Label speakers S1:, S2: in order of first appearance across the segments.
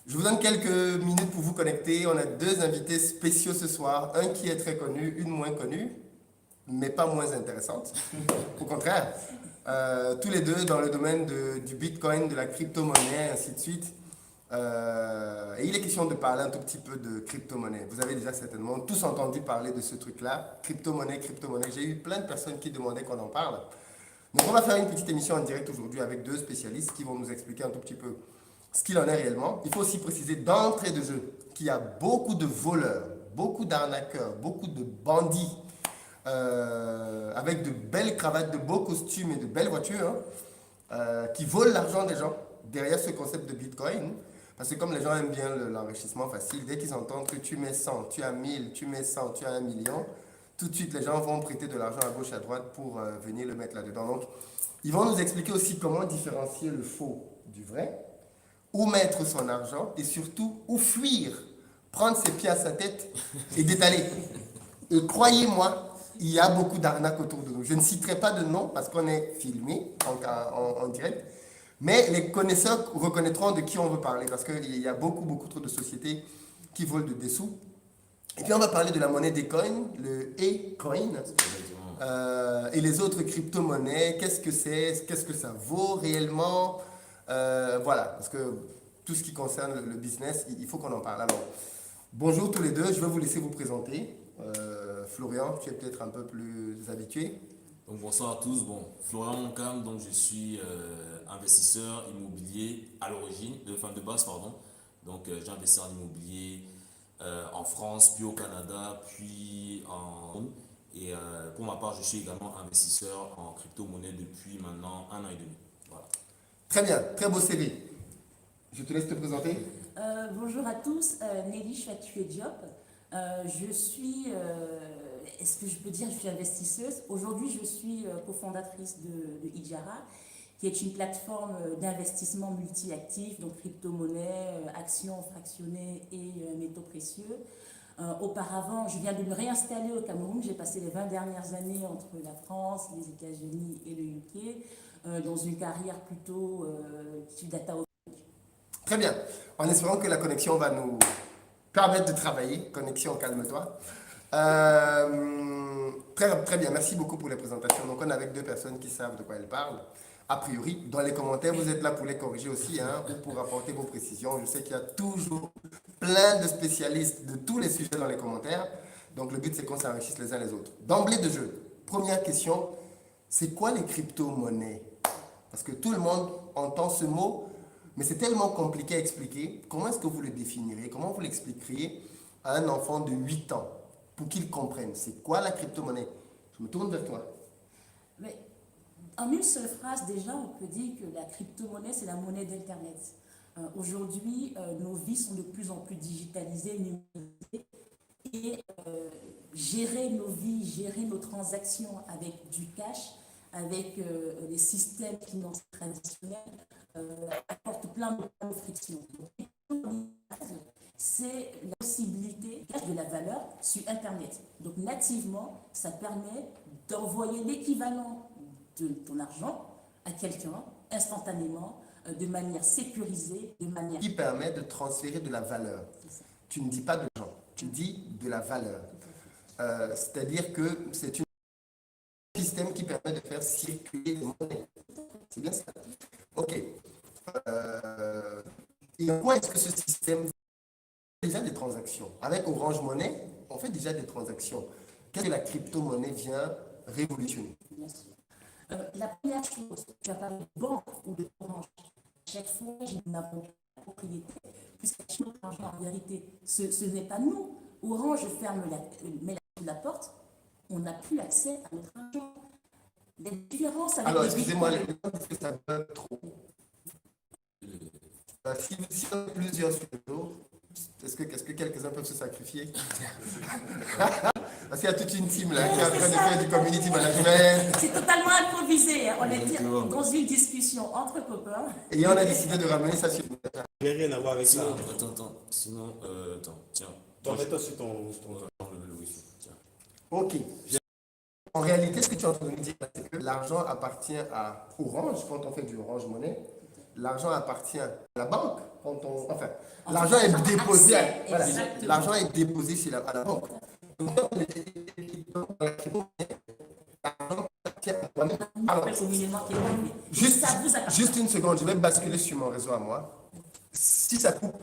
S1: Je vous donne quelques minutes pour vous connecter. On a deux invités spéciaux ce soir. Un qui est très connu, une moins connue, mais pas moins intéressante. Au contraire, tous les deux dans le domaine du Bitcoin, de la crypto-monnaie, ainsi de suite. Et il est question de parler un tout petit peu de crypto-monnaie. Vous avez déjà certainement tous entendu parler de ce truc-là, crypto-monnaie, crypto-monnaie. J'ai eu plein de personnes qui demandaient qu'on en parle. Donc on va faire une petite émission en direct aujourd'hui avec deux spécialistes qui vont nous expliquer un tout petit peu ce qu'il en est réellement. Il faut aussi préciser d'entrée de jeu qu'il y a beaucoup de voleurs, beaucoup d'arnaqueurs, beaucoup de bandits avec de belles cravates, de beaux costumes et de belles voitures qui volent l'argent des gens derrière ce concept de Bitcoin. Parce que comme les gens aiment bien l'enrichissement facile, dès qu'ils entendent que tu mets 100, tu as 1000, tu mets 100, tu as 1 million, tout de suite les gens vont prêter de l'argent à gauche et à droite pour venir le mettre là-dedans. Donc, ils vont nous expliquer aussi comment différencier le faux du vrai, où mettre son argent et surtout où fuir, prendre ses pieds à sa tête et d'étaler. Et croyez-moi, il y a beaucoup d'arnaques autour de nous. Je ne citerai pas de nom parce qu'on est filmé en direct, mais les connaisseurs reconnaîtront de qui on veut parler parce qu'il y a beaucoup trop de sociétés qui volent de dessous. Et puis on va parler de la monnaie des coins, le e-coin, et les autres crypto-monnaies. Qu'est-ce que c'est? Qu'est-ce que ça vaut réellement? Voilà, parce que tout ce qui concerne le business, il faut qu'on en parle. Alors, bonjour tous les deux, je vais vous laisser vous présenter. Florian, tu es peut-être un peu plus habitué.
S2: Donc bonsoir à tous, Florian Moncam, donc je suis investisseur immobilier à l'origine, de base pardon. Donc j'ai investi en immobilier en France, puis au Canada, puis en... Et pour ma part, je suis également investisseur en crypto-monnaie depuis maintenant 1 an et demi. Voilà.
S1: Très bien, très beau CV. Je te laisse te présenter.
S3: Bonjour à tous, Nelly Chouatué Diop. Je suis, est-ce que je peux dire, je suis investisseuse. Aujourd'hui, je suis cofondatrice de Ijara, qui est une plateforme d'investissement multi-actifs, donc crypto-monnaie, actions fractionnées et métaux précieux. Auparavant, je viens de me réinstaller au Cameroun. J'ai passé les 20 dernières années entre la France, les États-Unis et le UK, dans une carrière plutôt data.
S1: Très bien, en espérant que la connexion va nous permettre de travailler. Connexion, calme-toi. Très bien, merci beaucoup pour les présentations. Donc on est avec deux personnes qui savent de quoi elles parlent. A priori, dans les commentaires, vous êtes là pour les corriger aussi, ou pour apporter vos précisions. Je sais qu'il y a toujours plein de spécialistes de tous les sujets dans les commentaires. Donc le but, c'est qu'on s'enrichisse les uns les autres. D'emblée de jeu, première question, c'est quoi les crypto-monnaies? Parce que tout le monde entend ce mot, mais c'est tellement compliqué à expliquer. Comment est-ce que vous le définirez? Comment vous l'expliqueriez à un enfant de 8 ans pour qu'il comprenne? C'est quoi la crypto-monnaie? Je me tourne vers toi.
S3: Mais en une seule phrase, déjà, on peut dire que la crypto-monnaie, c'est la monnaie d'Internet. Aujourd'hui, nos vies sont de plus en plus digitalisées, numérisées, et gérer nos vies, gérer nos transactions avec du cash, avec les systèmes financiers traditionnels, apporte plein de frictions. C'est la possibilité de la valeur sur Internet. Donc nativement, ça permet d'envoyer l'équivalent de ton argent à quelqu'un instantanément, de manière sécurisée, de manière...
S1: Qui permet de transférer de la valeur. Tu ne dis pas de l'argent, tu dis de la valeur. C'est-à-dire que c'est un système qui permet de faire circuler des monnaies. C'est bien ça? Ok. Et en quoi est-ce que ce système fait déjà des transactions? Avec Orange Money, on fait déjà des transactions. Qu'est-ce que la crypto-monnaie vient révolutionner?
S3: La première chose, tu as parlé de banque ou de orange. Chaque fois, nous n'avons pas de propriété, puisque notre argent, en vérité, ce n'est pas nous. Orange met la porte, on n'a plus accès à notre argent. Les différences avec...
S1: Alors, excusez-moi, les gens disent que ça bug trop. Si on est plusieurs sur le dos, est-ce que quelques-uns peuvent se sacrifier? Parce qu'il y a toute une team là qui est en train de faire du community management.
S3: C'est totalement improvisé. On est dans une discussion entre copains.
S1: Et on a décidé de ramener ça sur...
S4: Je n'ai rien à voir avec ça.
S2: Sinon, tiens.
S4: Mets-toi sur ton...
S2: Tiens.
S1: Ok. En réalité, ce que tu es en train de me dire, c'est que l'argent appartient à Orange, quand on fait du Orange Money. L'argent appartient à la banque, enfin,
S3: En
S1: l'argent
S3: fait,
S1: est déposé,
S3: accès,
S1: voilà,
S3: exactement.
S1: l'argent est déposé à la banque. Donc, quand on
S3: On
S1: alors,
S3: appelle communément qui est privé.
S1: juste,
S3: Ça vous appartient.
S1: juste une seconde, je vais basculer sur mon réseau à moi. Si ça coupe,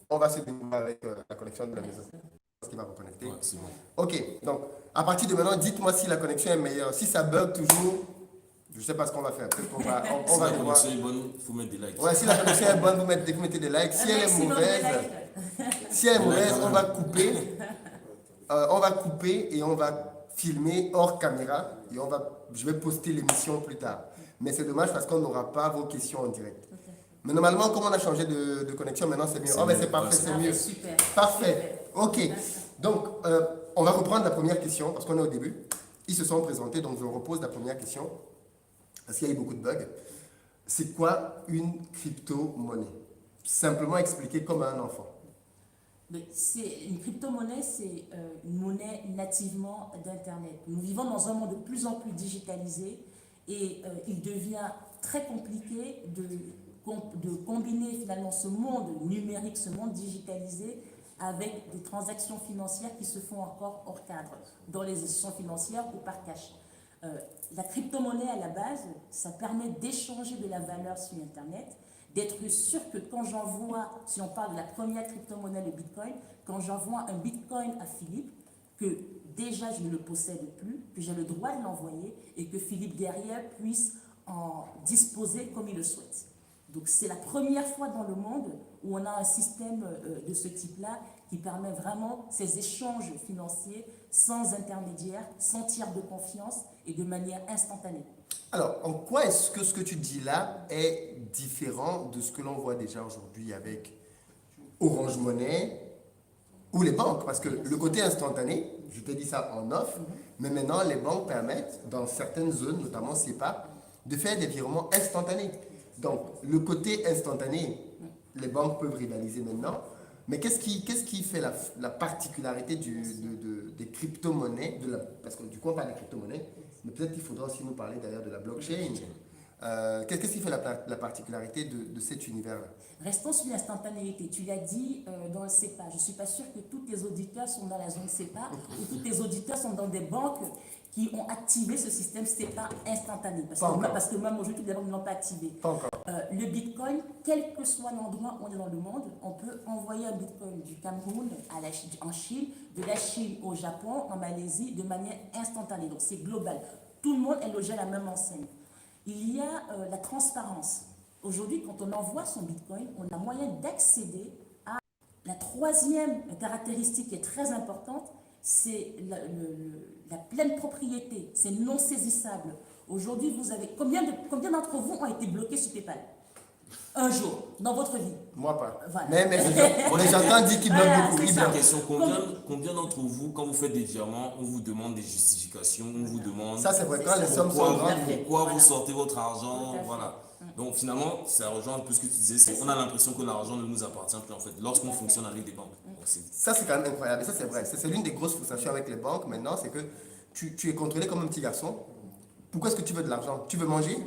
S1: on va se découvrir avec la connexion de la maison. Parce qu'il va reconnecter.
S2: Ouais, c'est bon.
S1: Ok, donc à partir de maintenant, dites-moi si la connexion est meilleure. Si ça bug toujours, je ne sais pas ce qu'on va faire. Peut-être qu'on va, on
S2: Si
S1: va
S2: la
S1: devoir.
S2: connexion est bonne, il faut mettre des likes.
S1: Ouais, si la connexion est bonne, vous mettez des likes. Si elle est
S3: Maximum de
S1: mauvaise,
S3: likes.
S1: si elle est mauvaise,
S2: likes,
S1: on va couper. On va couper et on va filmer hors caméra et je vais poster l'émission plus tard. Mais c'est dommage parce qu'on n'aura pas vos questions en direct. Mais normalement, comme on a changé de connexion, maintenant c'est mieux.
S2: C'est
S1: Oh, mais
S2: mieux,
S1: c'est parfait,
S2: ouais,
S1: c'est
S3: Ah,
S1: mieux.
S3: super.
S1: Parfait. Ok. Donc, on va reprendre la première question parce qu'on est au début. Ils se sont présentés, donc je repose la première question parce qu'il y a eu beaucoup de bugs. C'est quoi une crypto-monnaie? Simplement expliquer comme à un enfant.
S3: Mais une crypto-monnaie, c'est une monnaie nativement d'Internet. Nous vivons dans un monde de plus en plus digitalisé et il devient très compliqué de combiner finalement ce monde numérique, ce monde digitalisé avec des transactions financières qui se font encore hors cadre, dans les institutions financières ou par cash. La crypto-monnaie à la base, ça permet d'échanger de la valeur sur Internet, d'être sûr que quand j'envoie, si on parle de la première crypto-monnaie, le Bitcoin, quand j'envoie un Bitcoin à Philippe, que déjà je ne le possède plus, que j'ai le droit de l'envoyer et que Philippe derrière puisse en disposer comme il le souhaite. Donc c'est la première fois dans le monde où on a un système de ce type-là qui permet vraiment ces échanges financiers sans intermédiaire, sans tiers de confiance et de manière instantanée.
S1: Alors, en quoi est-ce que ce que tu dis là est différent de ce que l'on voit déjà aujourd'hui avec Orange Money ou les banques? Parce que le côté instantané, je t'ai dit ça en off, mais maintenant les banques permettent, dans certaines zones, notamment CEPA, de faire des virements instantanés. Donc, le côté instantané, les banques peuvent rivaliser maintenant. Mais qu'est-ce qui fait la particularité des crypto-monnaies, parce que du coup on parle des crypto-monnaies, mais peut-être qu'il faudra aussi nous parler d'ailleurs de la blockchain. Qu'est-ce qui fait la particularité de cet univers-là?
S3: Restons sur l'instantanéité. Tu l'as dit dans le CEPA. Je ne suis pas sûre que tous tes auditeurs sont dans la zone CEPA ou tous tes auditeurs sont dans des banques qui ont activé ce système CEPA instantané. Parce que même aujourd'hui, toutes les banques ne l'ont pas activé.
S1: Pas encore.
S3: Le Bitcoin, quel que soit l'endroit où on est dans le monde, on peut envoyer un Bitcoin du Cameroun en Chine, de la Chine au Japon, en Malaisie, de manière instantanée. Donc c'est global. Tout le monde est logé à la même enseigne. Il y a la transparence. Aujourd'hui, quand on envoie son Bitcoin, on a moyen d'accéder à la troisième caractéristique qui est très importante, c'est la pleine propriété. C'est non saisissable. Aujourd'hui, vous avez combien d'entre vous ont été bloqués sur PayPal un jour dans votre vie?
S1: Moi pas.
S3: Voilà.
S1: Mais j'entends dire qu'ils bloquent beaucoup.
S3: c'est
S1: Ils
S3: ça.
S1: bloquent.
S2: Question, combien d'entre vous, quand vous faites des diamants, on vous demande des justifications, on vous demande
S1: Ça c'est vrai, quand les sommes sont
S2: pourquoi,
S1: grandes.
S2: pourquoi
S3: Voilà.
S2: vous sortez votre argent,
S3: Tout à fait.
S2: voilà. Donc finalement, ça rejoint un peu ce que tu disais, on a l'impression que l'argent ne nous appartient plus en fait, lorsqu'on fonctionne avec des banques. Donc,
S1: Ça c'est quand même incroyable. Et ça c'est vrai. C'est l'une des grosses frustrations avec les banques maintenant, c'est que tu es contrôlé comme un petit garçon. Pourquoi est-ce que tu veux de l'argent? Tu veux manger?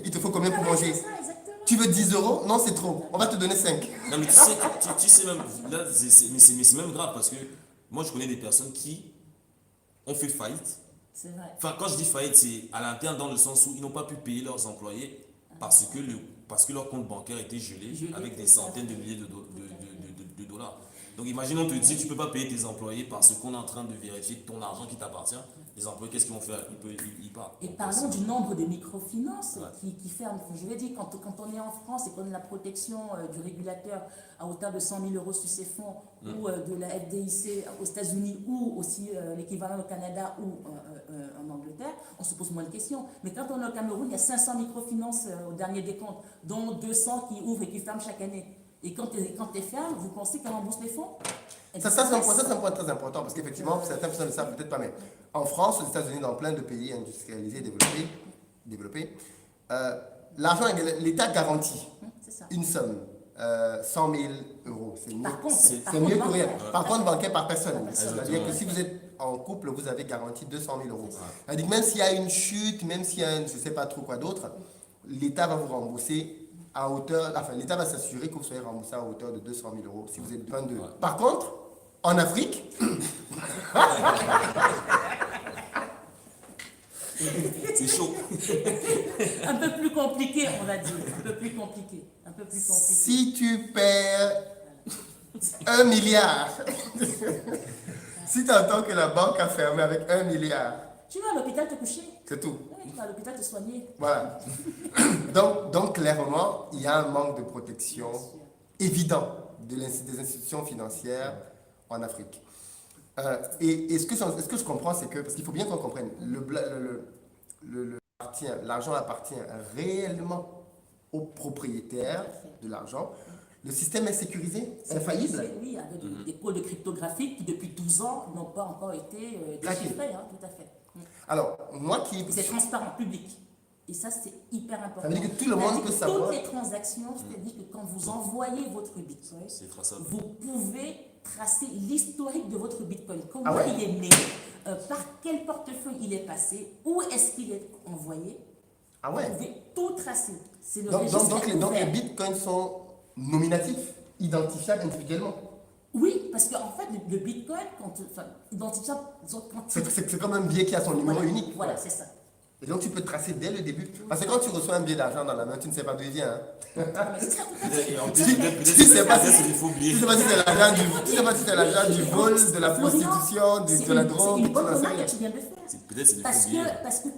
S1: Il te faut combien pour manger?
S3: C'est ça, exactement.
S1: Tu veux 10 euros? Non, c'est trop. On va te donner 5.
S2: Non mais tu sais même, là, c'est même grave parce que moi je connais des personnes qui ont fait faillite.
S3: C'est vrai.
S2: Enfin, quand je dis faillite, c'est à l'interne dans le sens où ils n'ont pas pu payer leurs employés parce que leur compte bancaire était gelé avec des centaines de milliers de dollars. Donc imagine, on te dit que tu ne peux pas payer tes employés parce qu'on est en train de vérifier ton argent qui t'appartient. Les employés, qu'est-ce qu'ils vont faire? Ils partent.
S3: Et
S2: Donc,
S3: parlons du nombre de microfinances
S2: Ouais.
S3: qui ferment. Je veux dire, quand on est en France et qu'on a la protection du régulateur à hauteur de 100 000 euros sur ses fonds ou de la FDIC aux États-Unis ou aussi l'équivalent au Canada ou en Angleterre, on se pose moins de questions. Mais quand on est au Cameroun, il y a 500 microfinances au dernier décompte, dont 200 qui ouvrent et qui ferment chaque année. Et quand tu fermes, vous pensez qu'elle rembourse les fonds?
S1: Ça c'est un point très important parce qu'effectivement, certaines personnes ne le savent peut-être pas, mais en France, aux États-Unis, dans plein de pays industrialisés, développés, l'argent, l'État garantit
S3: C'est ça.
S1: une somme, 100 000 euros. C'est mieux,
S3: Par contre,
S1: c'est mieux que rien.
S3: bancaire.
S1: Par contre, bancaire par personne.
S3: personne.
S1: C'est-à-dire que si vous êtes en couple, vous avez garanti 200 000 euros. C'est-à-dire que même s'il y a une chute, même s'il y a je ne sais pas trop quoi d'autre, l'État va vous rembourser à hauteur, enfin, l'État va s'assurer que vous soyez remboursé à hauteur de 200 000 euros si vous êtes 22.
S2: Ouais.
S1: Par contre, en Afrique,
S2: C'est chaud.
S3: Un peu plus compliqué, on va dire. Un peu plus compliqué. Un peu plus compliqué.
S1: si tu perds 1 milliard, si tu entends que la banque a fermé avec 1 milliard,
S3: Tu vas à l'hôpital te coucher.
S1: c'est tout.
S3: Ouais, tu vas à l'hôpital te soigner.
S1: Voilà. Donc, clairement, il y a un manque de protection
S3: Bien sûr.
S1: évident des institutions financières en Afrique. Et ce que je comprends, c'est que, parce qu'il faut bien qu'on comprenne, l'argent appartient réellement au propriétaire de l'argent. Le système est sécurisé, infaillible.
S3: Oui, avec des codes cryptographiques qui, depuis 12 ans, n'ont pas encore été déchiffrés. Hein, tout à fait.
S1: Alors, moi qui...
S3: Et c'est transparent, public. Et ça, c'est hyper important.
S1: Ça veut dire que tout le monde peut savoir.
S3: Toutes les transactions, c'est-à-dire que quand vous envoyez votre Bitcoin,
S2: C'est traçable.
S3: vous pouvez tracer l'historique de votre Bitcoin. Comment
S1: Ah ouais?
S3: il est né, par quel portefeuille il est passé, où est-ce qu'il est envoyé.
S1: Ah ouais.
S3: Vous pouvez tout tracer. C'est le
S1: Donc,
S3: registre
S1: donc les
S3: ouvert.
S1: bitcoins sont nominatifs, identifiables individuellement.
S3: Oui, parce qu'en fait, le Bitcoin, identifiable, quand
S1: C'est comme un billet qui a son numéro unique.
S3: Voilà, c'est ça.
S1: Et donc tu peux tracer dès le début. Parce que quand tu reçois un billet d'argent dans la main, tu ne sais pas d'où il vient. Hein.
S3: Ah, mais c'est ça, tout à fait.
S2: Et en plus,
S1: Tu
S2: peut-être
S1: sais pas si
S2: c'est des faux
S1: tu
S2: billets.
S1: ne sais pas si c'est l'argent du vol, de la prostitution, de la drogue.
S3: C'est une bonne
S1: tu n'en sais
S3: remarque
S1: rien.
S3: que tu viens de faire.
S2: Peut-être c'est des
S3: Parce
S2: faux billets.
S3: que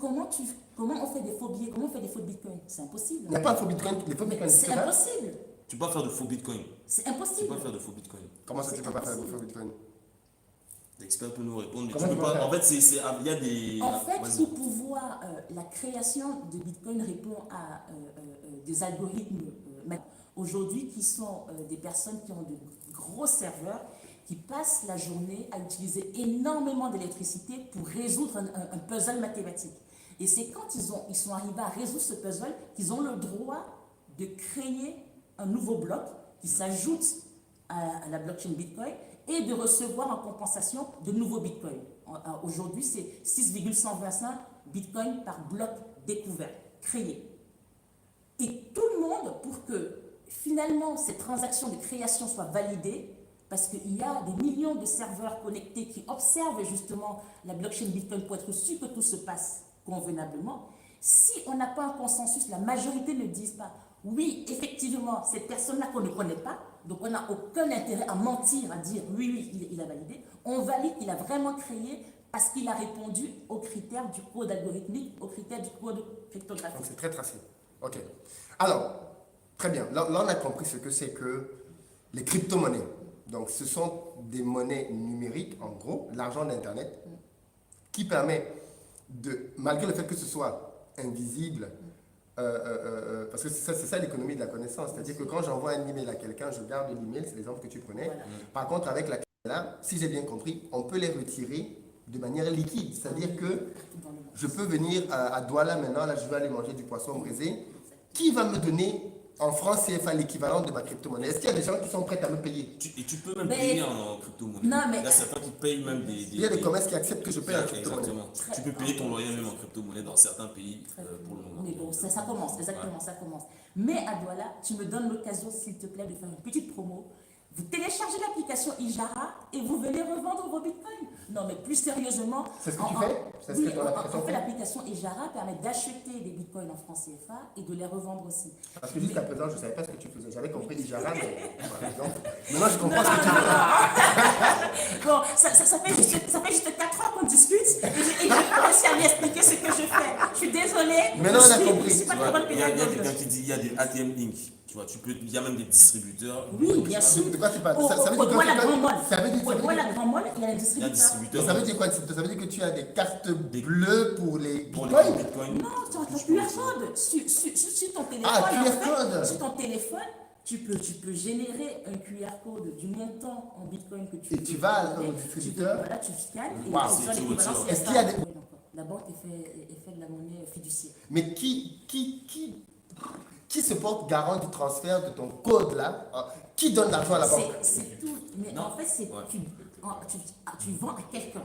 S3: comment on fait des faux billets, comment on fait des faux Bitcoin? C'est impossible.
S1: Il n'y a pas un faux bitcoin. Les faux
S3: Mais
S1: bitcoins,
S3: c'est
S1: c'est ça.
S3: impossible.
S2: Tu peux pas faire de faux bitcoin.
S3: C'est
S2: Tu
S3: impossible.
S2: peux pas faire de faux bitcoin.
S1: Comment ça, tu
S3: C'est
S1: peux pas faire de
S3: impossible.
S1: faux bitcoin?
S2: L'expert peut nous répondre, mais
S1: Comment
S2: tu
S1: tu
S2: peux
S1: vas
S2: pas.
S1: faire
S2: En fait, il y a des.
S3: En fait,
S2: Vas-y.
S3: pour pouvoir, la création de Bitcoin répond à des algorithmes aujourd'hui qui sont des personnes qui ont de gros serveurs qui passent la journée à utiliser énormément d'électricité pour résoudre un puzzle mathématique. Et c'est quand ils sont arrivés à résoudre ce puzzle qu'ils ont le droit de créer un nouveau bloc qui s'ajoute à la blockchain Bitcoin et de recevoir en compensation de nouveaux bitcoins. Aujourd'hui, c'est 6,125 bitcoins par bloc découvert, créé. Et tout le monde, pour que finalement cette transaction de création soit validée, parce qu'il y a des millions de serveurs connectés qui observent justement la blockchain Bitcoin pour être sûr que tout se passe convenablement, si on n'a pas un consensus, la majorité ne disent pas oui, effectivement, cette personne-là qu'on ne connaît pas, donc on n'a aucun intérêt à mentir, à dire oui, il a validé. On valide qu'il a vraiment créé parce qu'il a répondu aux critères du code algorithmique, aux critères du code
S1: Donc
S3: cryptographique.
S1: c'est très tracé. Ok. Alors, très bien. Là, on a compris ce que c'est que les crypto-monnaies. Donc ce sont des monnaies numériques, en gros, l'argent d'Internet, qui permet de, malgré le fait que ce soit invisible, parce que c'est ça l'économie de la connaissance. C'est-à-dire que quand j'envoie un email à quelqu'un, je garde l'email, c'est l'exemple que tu prenais.
S3: Voilà.
S1: Par contre, avec la là, si j'ai bien compris, on peut les retirer de manière liquide. C'est-à-dire que
S3: Partout dans le monde.
S1: je peux venir à Douala maintenant, là je vais aller manger du poisson braisé. Qui va me donner en francs CFA l'équivalent de ma crypto-monnaie? Est-ce qu'il y a des gens qui sont prêts à me payer?
S2: Et tu peux même
S3: Mais-
S2: payer en crypto-monnaie.
S3: Non, mais-
S2: Là, certains qui payent même des.
S1: Il y a des commerces qui acceptent que je paye en crypto-monnaie.
S2: Exactement. Tu peux payer ton loyer même en crypto-monnaie dans certains pays pour le moment.
S3: Mais bon, ça commence, exactement, ça commence. Mais à Douala, tu me donnes l'occasion, s'il te plaît, de faire une petite promo. Vous téléchargez l'application Ijara et vous venez revendre vos bitcoins. Non, mais plus sérieusement.
S1: C'est ce que tu fais? C'est ce
S3: Oui,
S1: que ton application
S3: en fait,
S1: fait?
S3: l'application Ijara permet d'acheter des bitcoins en francs CFA et de les revendre aussi.
S1: Parce que jusqu'à présent, je ne savais pas ce que tu faisais. J'avais compris Ijara, mais voilà, donc, maintenant je comprends ce que tu fais.
S3: Bon, ça fait juste 4 ans qu'on discute et je n'ai pas réussi à lui expliquer ce que je fais. Je suis désolée.
S1: Maintenant, on a compris.
S3: Je suis pas
S2: Tu
S3: très
S2: vois,
S3: bonne
S2: il y a
S3: pédagogue.
S2: quelqu'un qui dit il y a des ATM Inc. Tu vois, il y a même des distributeurs.
S3: Oui, bien sûr.
S1: De quoi tu parles?
S3: Au
S1: Ça veut dire
S3: Douala Grand Mall.
S1: ça veut dire-
S3: Au Douala Grand Mall, il y a un
S2: Il y a
S3: distributeur.
S2: des distributeurs.
S1: Ça veut dire quoi? Ça veut dire que tu as des cartes bleues pour les
S2: Pour les
S1: bitcoins?
S2: bitcoins.
S3: Non, tu as ton QR code sur ton téléphone.
S1: Ah,
S3: en
S1: QR
S3: fait,
S1: code.
S3: sur ton téléphone, tu peux générer un QR code du montant en bitcoin que tu
S1: Et
S3: veux.
S1: tu vas au
S3: Tu-
S1: distributeur.
S3: Voilà, tu scannes et
S1: Wow,
S3: tu
S2: c'est
S3: donnes
S2: tout,
S3: l'équivalent
S2: ça.
S3: CFA.
S1: Est-ce qu'il y a des-
S3: Oui, encore. La banque est fait de la monnaie fiduciaire.
S1: Mais qui se porte garant du transfert de ton code là? Qui donne l'argent à la banque?
S3: C'est tout. Mais
S2: Non.
S3: en fait, c'est
S2: Ouais.
S3: tu vends à quelqu'un.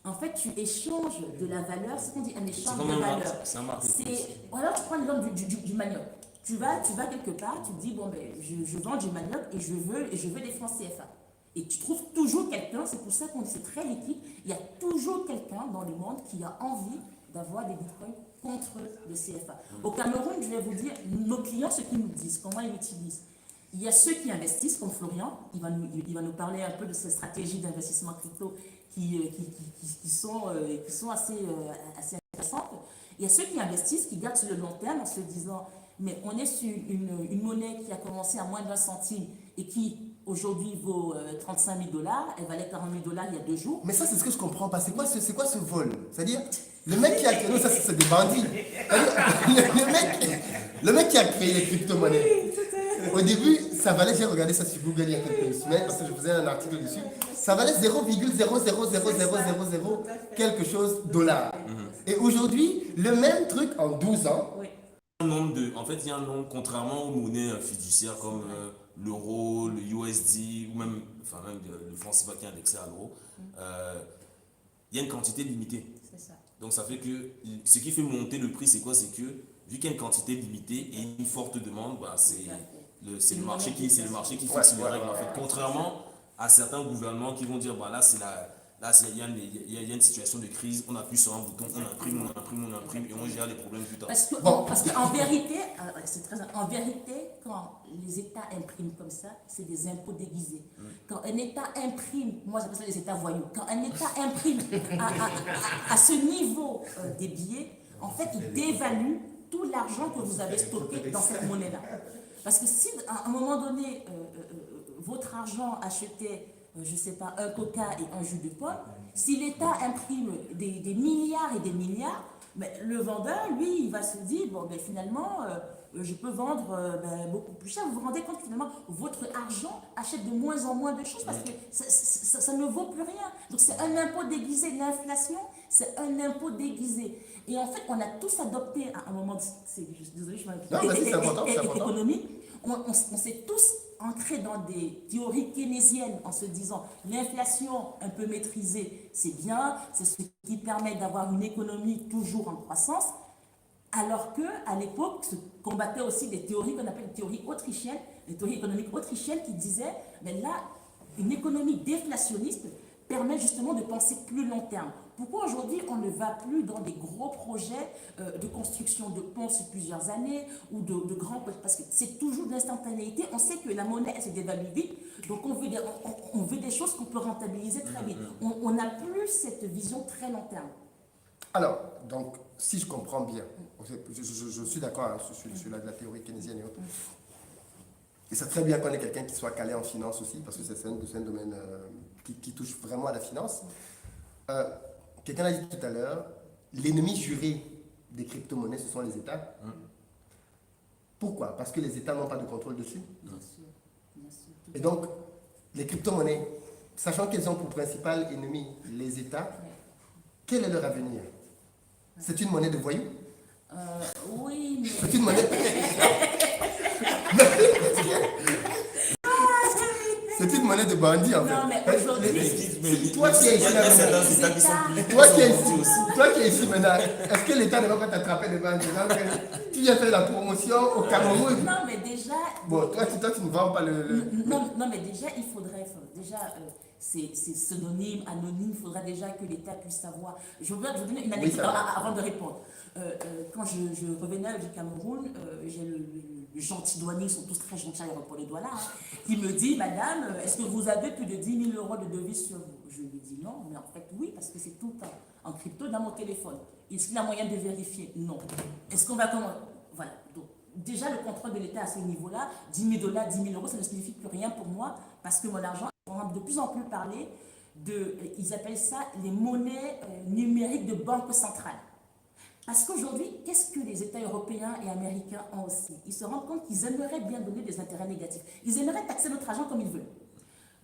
S3: En fait, tu échanges de la valeur, c'est ce qu'on dit un
S2: C'est
S3: échange
S2: comme
S3: de
S2: un
S3: valeur.
S2: marché. C'est un marketplace.
S3: Voilà, tu prends l'exemple du manioc. Tu vas quelque part, tu te dis, bon, ben, je vends du manioc et je veux des francs CFA. Et tu trouves toujours quelqu'un, c'est pour ça qu'on dit c'est très liquide, il y a toujours quelqu'un dans le monde qui a envie d'avoir des bitcoins contre le CFA. Au Cameroun, je vais vous dire, nos clients, ce qu'ils nous disent, comment ils l'utilisent. Il y a ceux qui investissent, comme Florian, il va nous parler un peu de ces stratégies d'investissement crypto qui sont assez intéressantes. Il y a ceux qui investissent, qui gardent sur le long terme en se disant, mais on est sur une monnaie qui a commencé à moins de 20 centimes et qui aujourd'hui vaut 35 000 $, elle valait 40 000 $ il y a 2 jours.
S1: Mais ça, c'est ce que je comprends pas. C'est quoi ce vol? C'est-à-dire, le mec qui a créé, non, ça, c'est des bandits. Le mec qui a créé les crypto-monnaies, au début, ça valait, j'ai regardé ça sur Google il y a quelques semaines, parce que je faisais un article dessus, ça valait 0,00000 quelque chose dollars. Et aujourd'hui, le même truc en 12 ans.
S3: Oui.
S2: En fait, il y a un nombre, contrairement aux monnaies fiduciaires comme l'euro, le USD, ou même le franc CFA qui est indexé à l'euro, il y a une quantité limitée.
S3: C'est ça.
S2: Donc ça fait que ce qui fait monter le prix, c'est quoi? C'est que vu qu'il y a une quantité limitée et une forte demande, bah, c'est le marché qui fixe les règles. En fait. Contrairement à certains gouvernements qui vont dire, bah, là, il y a une situation de crise, on appuie sur un bouton, on imprime et on gère les problèmes plus tard.
S3: Parce qu'en vérité, en vérité, quand les États impriment comme ça, c'est des impôts déguisés. Quand un État imprime, moi j'appelle ça les États voyous, quand un État imprime à ce niveau des billets, en fait, il dévalue tout l'argent que vous avez stocké dans cette monnaie-là. Parce que si à un moment donné, votre argent achetait, je ne sais pas, un coca et un jus de pomme, si l'État imprime des milliards et des milliards, mais le vendeur, lui, il va se dire, bon, ben, finalement, je peux vendre beaucoup plus cher. Vous vous rendez compte que finalement, votre argent achète de moins en moins de choses parce que ça ne vaut plus rien. Donc c'est un impôt déguisé. L'inflation, c'est un impôt déguisé. Et en fait, on a tous adopté à un moment, désolé, je économique, on s'est tous ancrés dans des théories keynésiennes en se disant l'inflation un peu maîtrisée, c'est bien, c'est ce qui permet d'avoir une économie toujours en croissance, alors qu'à l'époque se combattaient aussi des théories qu'on appelle les théories autrichiennes, les théories économiques autrichiennes qui disaient, mais là, une économie déflationniste permet justement de penser plus long terme. Pourquoi aujourd'hui on ne va plus dans des gros projets de construction de ponts sur plusieurs années ou de grands... Parce que c'est toujours de l'instantanéité. On sait que la monnaie, elle se dévalue vite. Donc on veut des choses qu'on peut rentabiliser très vite. On n'a plus cette vision très long terme.
S1: Alors, donc, si je comprends bien, je suis d'accord hein, sur la théorie keynésienne et autres. Et c'est très bien qu'on ait quelqu'un qui soit calé en finance aussi, parce que c'est un domaine qui touche vraiment à la finance. Quelqu'un l'a dit tout à l'heure, l'ennemi juré des crypto-monnaies, ce sont les États. Pourquoi? Parce que les États n'ont pas de contrôle dessus.
S3: Bien sûr, bien sûr.
S1: Et donc, les crypto-monnaies, sachant qu'elles ont pour principal ennemi les États, quel est leur avenir? C'est une monnaie de voyous?
S3: Oui, mais...
S1: C'est une monnaie... C'est une monnaie de bandits en fait.
S3: Non, mais aujourd'hui...
S1: Toi qui es ici maintenant, est-ce que l'État ne va pas t'attraper de bandits? Tu viens faire la promotion au Cameroun.
S3: Non, mais déjà...
S1: Bon, toi, tu ne vends pas le...
S3: Non, mais déjà, il faudrait... c'est pseudonyme, anonyme, il faudrait déjà que l'État puisse savoir. Je veux donner une anecdote avant de répondre. Quand je revenais du Cameroun, j'ai le gentil douanier, ils sont tous très gentils à l'aéroport des douaniers, qui me dit, madame, est-ce que vous avez plus de 10 000 € de devises sur vous? Je lui dis non, mais en fait oui, parce que c'est tout en crypto dans mon téléphone. Est-ce qu'il y a moyen de vérifier? Non. Est-ce qu'on va comment? Voilà. Donc, déjà, le contrôle de l'État à ce niveau-là, 10 000 $, 10 000 €, ça ne signifie plus rien pour moi, parce que mon argent, on va de plus en plus parler ils appellent ça les monnaies numériques de banque centrale. Parce qu'aujourd'hui, qu'est-ce que les États européens et américains ont aussi? Ils se rendent compte qu'ils aimeraient bien donner des intérêts négatifs. Ils aimeraient taxer notre argent comme ils veulent.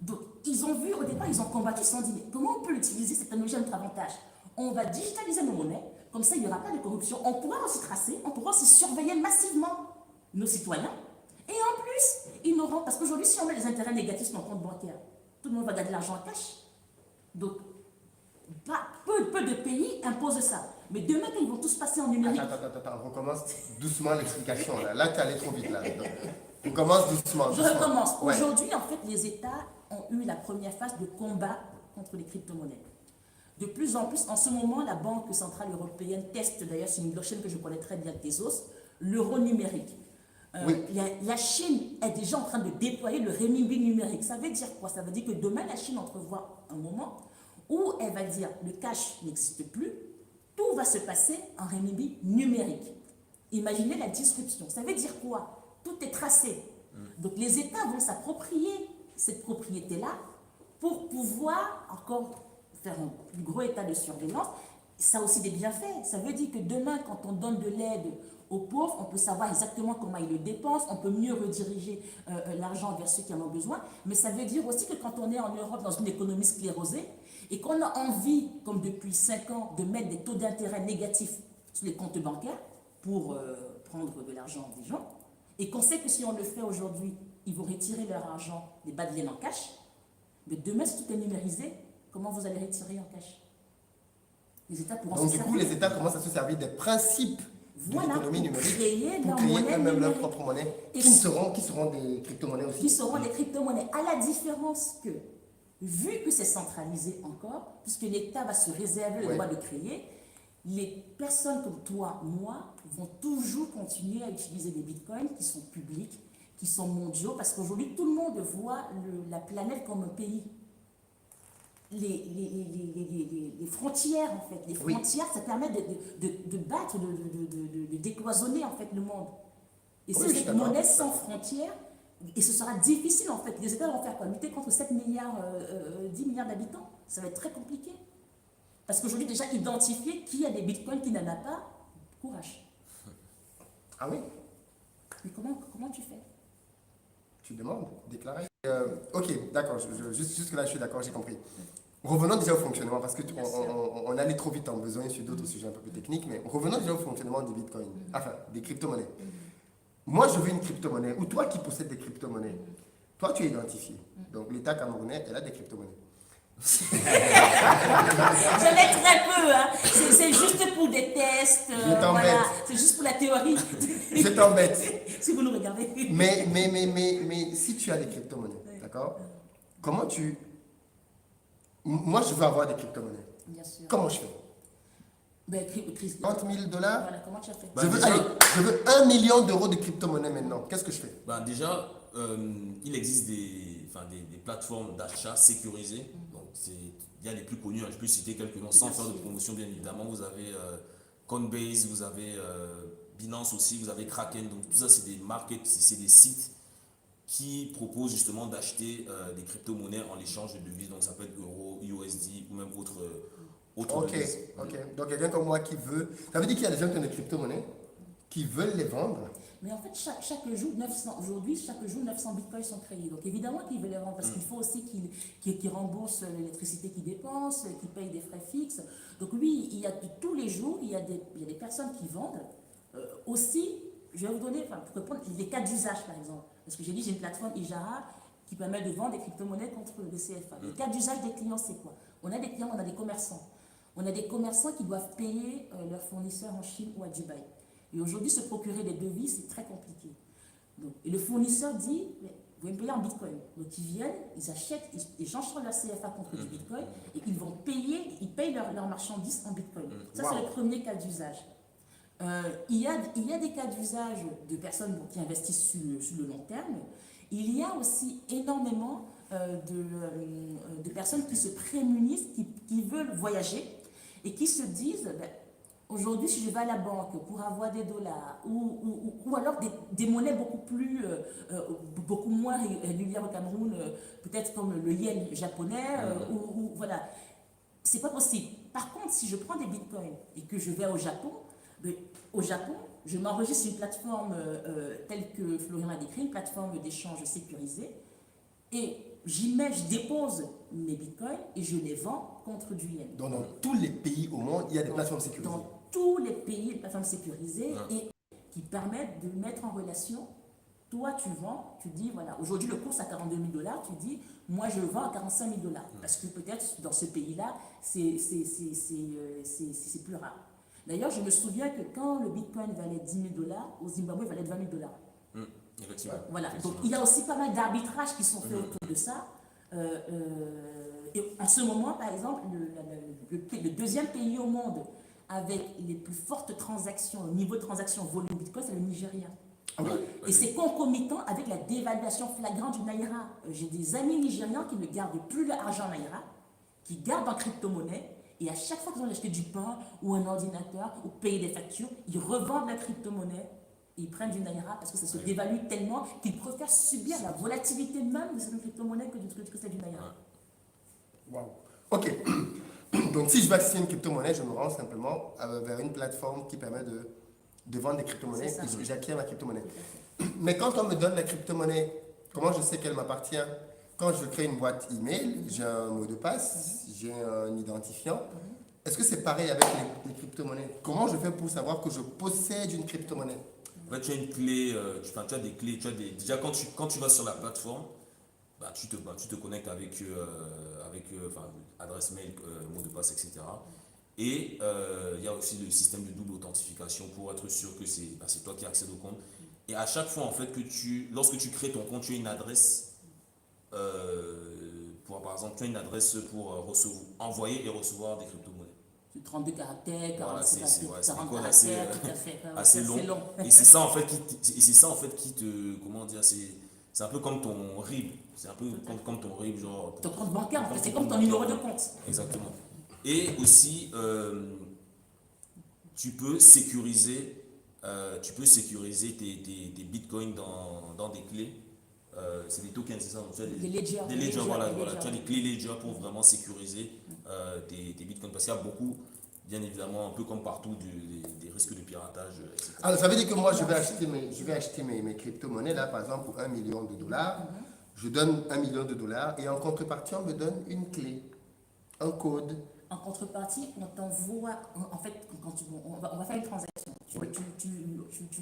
S3: Donc, ils ont vu, au départ, ils ont combattu, ils se sont dit, mais comment on peut l'utiliser, cette technologie à notre avantage? On va digitaliser nos monnaies, comme ça, il n'y aura pas de corruption. On pourra aussi tracer, on pourra aussi surveiller massivement nos citoyens. Et en plus, ils n'auront... Parce qu'aujourd'hui, si on met les intérêts négatifs sur nos comptes bancaires, tout le monde va garder l'argent en cash. Donc, peu de pays imposent ça. Mais demain, quand ils vont tous passer en numérique,
S1: Attends, on recommence doucement l'explication. Là, tu es allé trop vite. Là. Donc, on commence doucement.
S3: je
S1: doucement.
S3: recommence.
S1: Ouais.
S3: Aujourd'hui, en fait, les États ont eu la première phase de combat contre les crypto-monnaies. De plus en plus, en ce moment, la Banque centrale européenne teste, d'ailleurs, c'est une blockchain que je connais très bien, Tezos, l'euro numérique.
S1: Oui.
S3: La Chine est déjà en train de déployer le renminbi numérique. Ça veut dire quoi? Ça veut dire que demain, la Chine entrevoit un moment où elle va dire le cash n'existe plus, tout va se passer en renminbi numérique. Imaginez la disruption. Ça veut dire quoi? Tout est tracé. Donc les États vont s'approprier cette propriété-là pour pouvoir encore faire un plus gros état de surveillance. Ça a aussi des bienfaits. Ça veut dire que demain, quand on donne de l'aide aux pauvres, on peut savoir exactement comment ils le dépensent, on peut mieux rediriger l'argent vers ceux qui en ont besoin. Mais ça veut dire aussi que quand on est en Europe dans une économie sclérosée et qu'on a envie, comme depuis 5 ans, de mettre des taux d'intérêt négatifs sur les comptes bancaires pour prendre de l'argent des gens, et qu'on sait que si on le fait aujourd'hui, ils vont retirer leur argent des bas de laine en cash, mais demain, si tout est numérisé, comment vous allez retirer en cash? Les États pourront
S1: Donc,
S3: se
S1: du coup,
S3: servir.
S1: les États commencent à se servir des principes
S3: Voilà,
S1: de l'économie
S3: pour
S1: numérique
S3: créer
S1: pour
S3: leur
S1: créer
S3: monnaie
S1: eux-mêmes leur
S3: numérique.
S1: propre monnaie,
S3: Et
S1: qui seront des crypto-monnaies aussi.
S3: qui seront des crypto-monnaies, à la différence que, vu que c'est centralisé encore, puisque l'État va se réserver le
S1: Ouais.
S3: droit de créer, les personnes comme toi, moi, vont toujours continuer à utiliser des bitcoins qui sont publics, qui sont mondiaux, parce qu'aujourd'hui, tout le monde voit la planète comme un pays. Les frontières, en fait, les
S1: Oui.
S3: frontières, ça permet de battre, de décloisonner, en fait, le monde. Et
S1: Oui,
S3: c'est
S1: je suis
S3: cette
S1: d'accord.
S3: monnaie sans frontières, et ce sera difficile, en fait. Les États vont faire quoi? Lutter contre 7 milliards, 10 milliards d'habitants? Ça va être très compliqué. Parce qu'aujourd'hui, déjà, identifier qui a des bitcoins, qui n'en a pas, courage.
S1: Ah oui,
S3: Mais comment tu fais?
S1: tu demandes, déclarer. Ok, d'accord, jusque là, je suis d'accord, j'ai compris. Revenons déjà au fonctionnement, parce que
S3: Bien sûr.
S1: on allait trop vite en besoin sur d'autres sujets un peu plus techniques, mais revenons déjà au fonctionnement des bitcoins, enfin, des crypto-monnaies. Moi, je veux une crypto-monnaie, ou toi qui possèdes des crypto-monnaies, toi, tu es identifié. Donc, l'État camerounais, elle a des crypto-monnaies.
S3: J'en ai très peu, hein. C'est juste pour des tests,
S1: Je t'embête.
S3: voilà. C'est juste pour la théorie.
S1: Je t'embête.
S3: Si vous nous regardez.
S1: Mais si tu as des crypto-monnaies,
S3: Oui.
S1: d'accord? Comment tu... Moi, je veux avoir des crypto-monnaies.
S3: Bien sûr.
S1: Comment je fais?
S3: Ben, Chris,
S1: 30 000 dollars?
S3: voilà, comment tu as fait?
S2: Bah,
S1: Je veux,
S2: déjà-
S1: allez, je veux 1 million d'euros de crypto-monnaie maintenant. Qu'est-ce que je fais?
S2: Ben déjà, il existe des plateformes d'achat sécurisées. Donc, il y a les plus connus, hein, je peux citer quelques noms sans
S3: Bien
S2: faire de
S3: sûr.
S2: promotion, bien évidemment. Vous avez Coinbase, vous avez Binance aussi, vous avez Kraken. Donc, tout ça, c'est des markets, c'est des sites qui proposent justement d'acheter des crypto-monnaies en échange de devises. Donc, ça peut être euro, USD ou même autre
S1: Ok,
S2: devise.
S1: ok. Donc, quelqu'un comme moi qui veut... Ça veut dire qu'il y a des gens qui ont des crypto-monnaies, qui veulent les vendre.
S3: Mais en fait, chaque jour, 900, aujourd'hui, chaque jour, 900 bitcoins sont créés. Donc évidemment qu'ils veulent les vendre parce qu'il faut aussi qu'ils remboursent l'électricité qu'ils dépensent, qu'ils payent des frais fixes. Donc oui, il y a tous les jours, il y a des personnes qui vendent. Aussi, je vais vous donner, pour répondre, les cas d'usage par exemple. Parce que j'ai dit, j'ai une plateforme Ijara qui permet de vendre des crypto-monnaies contre le CFA. Les cas d'usage des clients, c'est quoi? On a des clients, on a des commerçants. On a des commerçants qui doivent payer leurs fournisseurs en Chine ou à Dubaï. Et aujourd'hui, se procurer des devises, c'est très compliqué. Donc, et le fournisseur dit, mais vous pouvez me payer en bitcoin. Donc ils viennent, ils achètent, ils échangent leur CFA contre du bitcoin et ils vont payer, ils payent leurs marchandises en bitcoin. Ça, c'est le premier cas d'usage. Il y a des cas d'usage de personnes qui investissent sur le long terme. Il y a aussi énormément de personnes qui se prémunissent, qui veulent voyager et qui se disent, ben, aujourd'hui, si je vais à la banque pour avoir des dollars ou alors des monnaies beaucoup moins régulières au Cameroun, peut-être comme le yen japonais, voilà, c'est pas possible. Par contre, si je prends des bitcoins et que je vais au Japon, je m'enregistre sur une plateforme telle que Florian a décrit, une plateforme d'échange sécurisée, et je dépose mes bitcoins et je les vends contre du yen.
S1: Donc, dans tous les pays au monde, il y a des plateformes sécurisées.
S3: Dans tous les pays, des plateformes sécurisées et qui permettent de mettre en relation. Toi, tu vends, tu dis, voilà, aujourd'hui le cours c'est à 42 000 $, tu dis, moi je vends à 45 000 $. Parce que peut-être dans ce pays-là, c'est plus rare. D'ailleurs, je me souviens que quand le Bitcoin valait 10 000 dollars, au Zimbabwe, il valait 20 000 dollars.
S2: Effectivement.
S3: Voilà, donc
S2: Effectivement.
S3: il y a aussi pas mal d'arbitrages qui sont faits autour de ça. Et en ce moment, par exemple, le deuxième pays au monde avec les plus fortes transactions, au niveau de transactions volume Bitcoin, c'est le Nigeria. Et c'est concomitant avec la dévaluation flagrante du Naira. J'ai des amis nigérians qui ne gardent plus leur argent Naira, qui gardent en crypto-monnaie, et à chaque fois qu'ils ont acheté du pain ou un ordinateur ou payé des factures, ils revendent la crypto-monnaie et ils prennent du Naira parce que ça se dévalue tellement qu'ils préfèrent subir la volatilité même de cette crypto-monnaie que celle du Naira.
S1: Wow. Ok. Donc, si je veux acheter une crypto-monnaie, je me rends simplement vers une plateforme qui permet de vendre des crypto-monnaies
S3: C'est ça.
S1: et j'acquiers ma crypto-monnaie.
S3: Tout à fait.
S1: Mais quand on me donne la crypto-monnaie, comment je sais qu'elle m'appartient? Quand je crée une boîte email, j'ai un mot de passe, j'ai un identifiant. Est-ce que c'est pareil avec les crypto-monnaies? Comment je fais pour savoir que je possède une crypto-monnaie?
S2: En fait, tu as une clé, tu as des clés, déjà quand tu vas sur la plateforme, tu te connectes avec, adresse mail, mot de passe, etc. Et il y a aussi le système de double authentification pour être sûr que c'est toi qui accèdes au compte. Et à chaque fois, en fait, lorsque tu crées ton compte, tu as une adresse, par exemple, tu as une adresse pour envoyer et recevoir des crypto-monnaies.
S3: 32 caractères,
S2: Voilà,
S3: 40
S2: c'est des
S3: caractères,
S2: codes
S3: tout à fait.
S2: assez long. Et c'est ça en fait qui te, comment dire, c'est un peu comme ton RIB. C'est un peu comme ton RIB, genre.
S3: Ton compte bancaire, en fait, c'est comme ton numéro de compte.
S2: Exactement. Et aussi, tu peux sécuriser tes bitcoins dans des clés. C'est des tokens, c'est ça?
S3: Des ledgers.
S2: Des ledgers, voilà. Tu as des clés ledger pour vraiment sécuriser tes bitcoins. Parce qu'il y a beaucoup, bien évidemment, un peu comme partout, des risques de piratage, etc.
S1: Alors, ça veut dire que moi, je vais acheter mes crypto-monnaies, là, par exemple, pour 1 million de dollars. Je donne 1 million de dollars et en contrepartie, on me donne une clé, un code.
S3: En contrepartie, on t'envoie, en fait, on va faire une transaction. Tu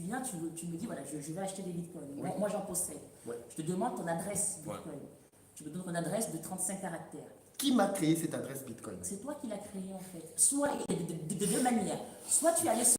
S3: viens, tu me dis, voilà, je vais acheter des bitcoins.
S1: Oui.
S3: Moi, j'en possède.
S1: Ouais.
S3: Je te demande ton adresse bitcoin. Tu me donnes ton adresse de 35 caractères.
S1: Qui m'a créé cette adresse Bitcoin?
S3: C'est toi qui l'as créé, en fait. Soit, de deux manières. Soit tu es allé sur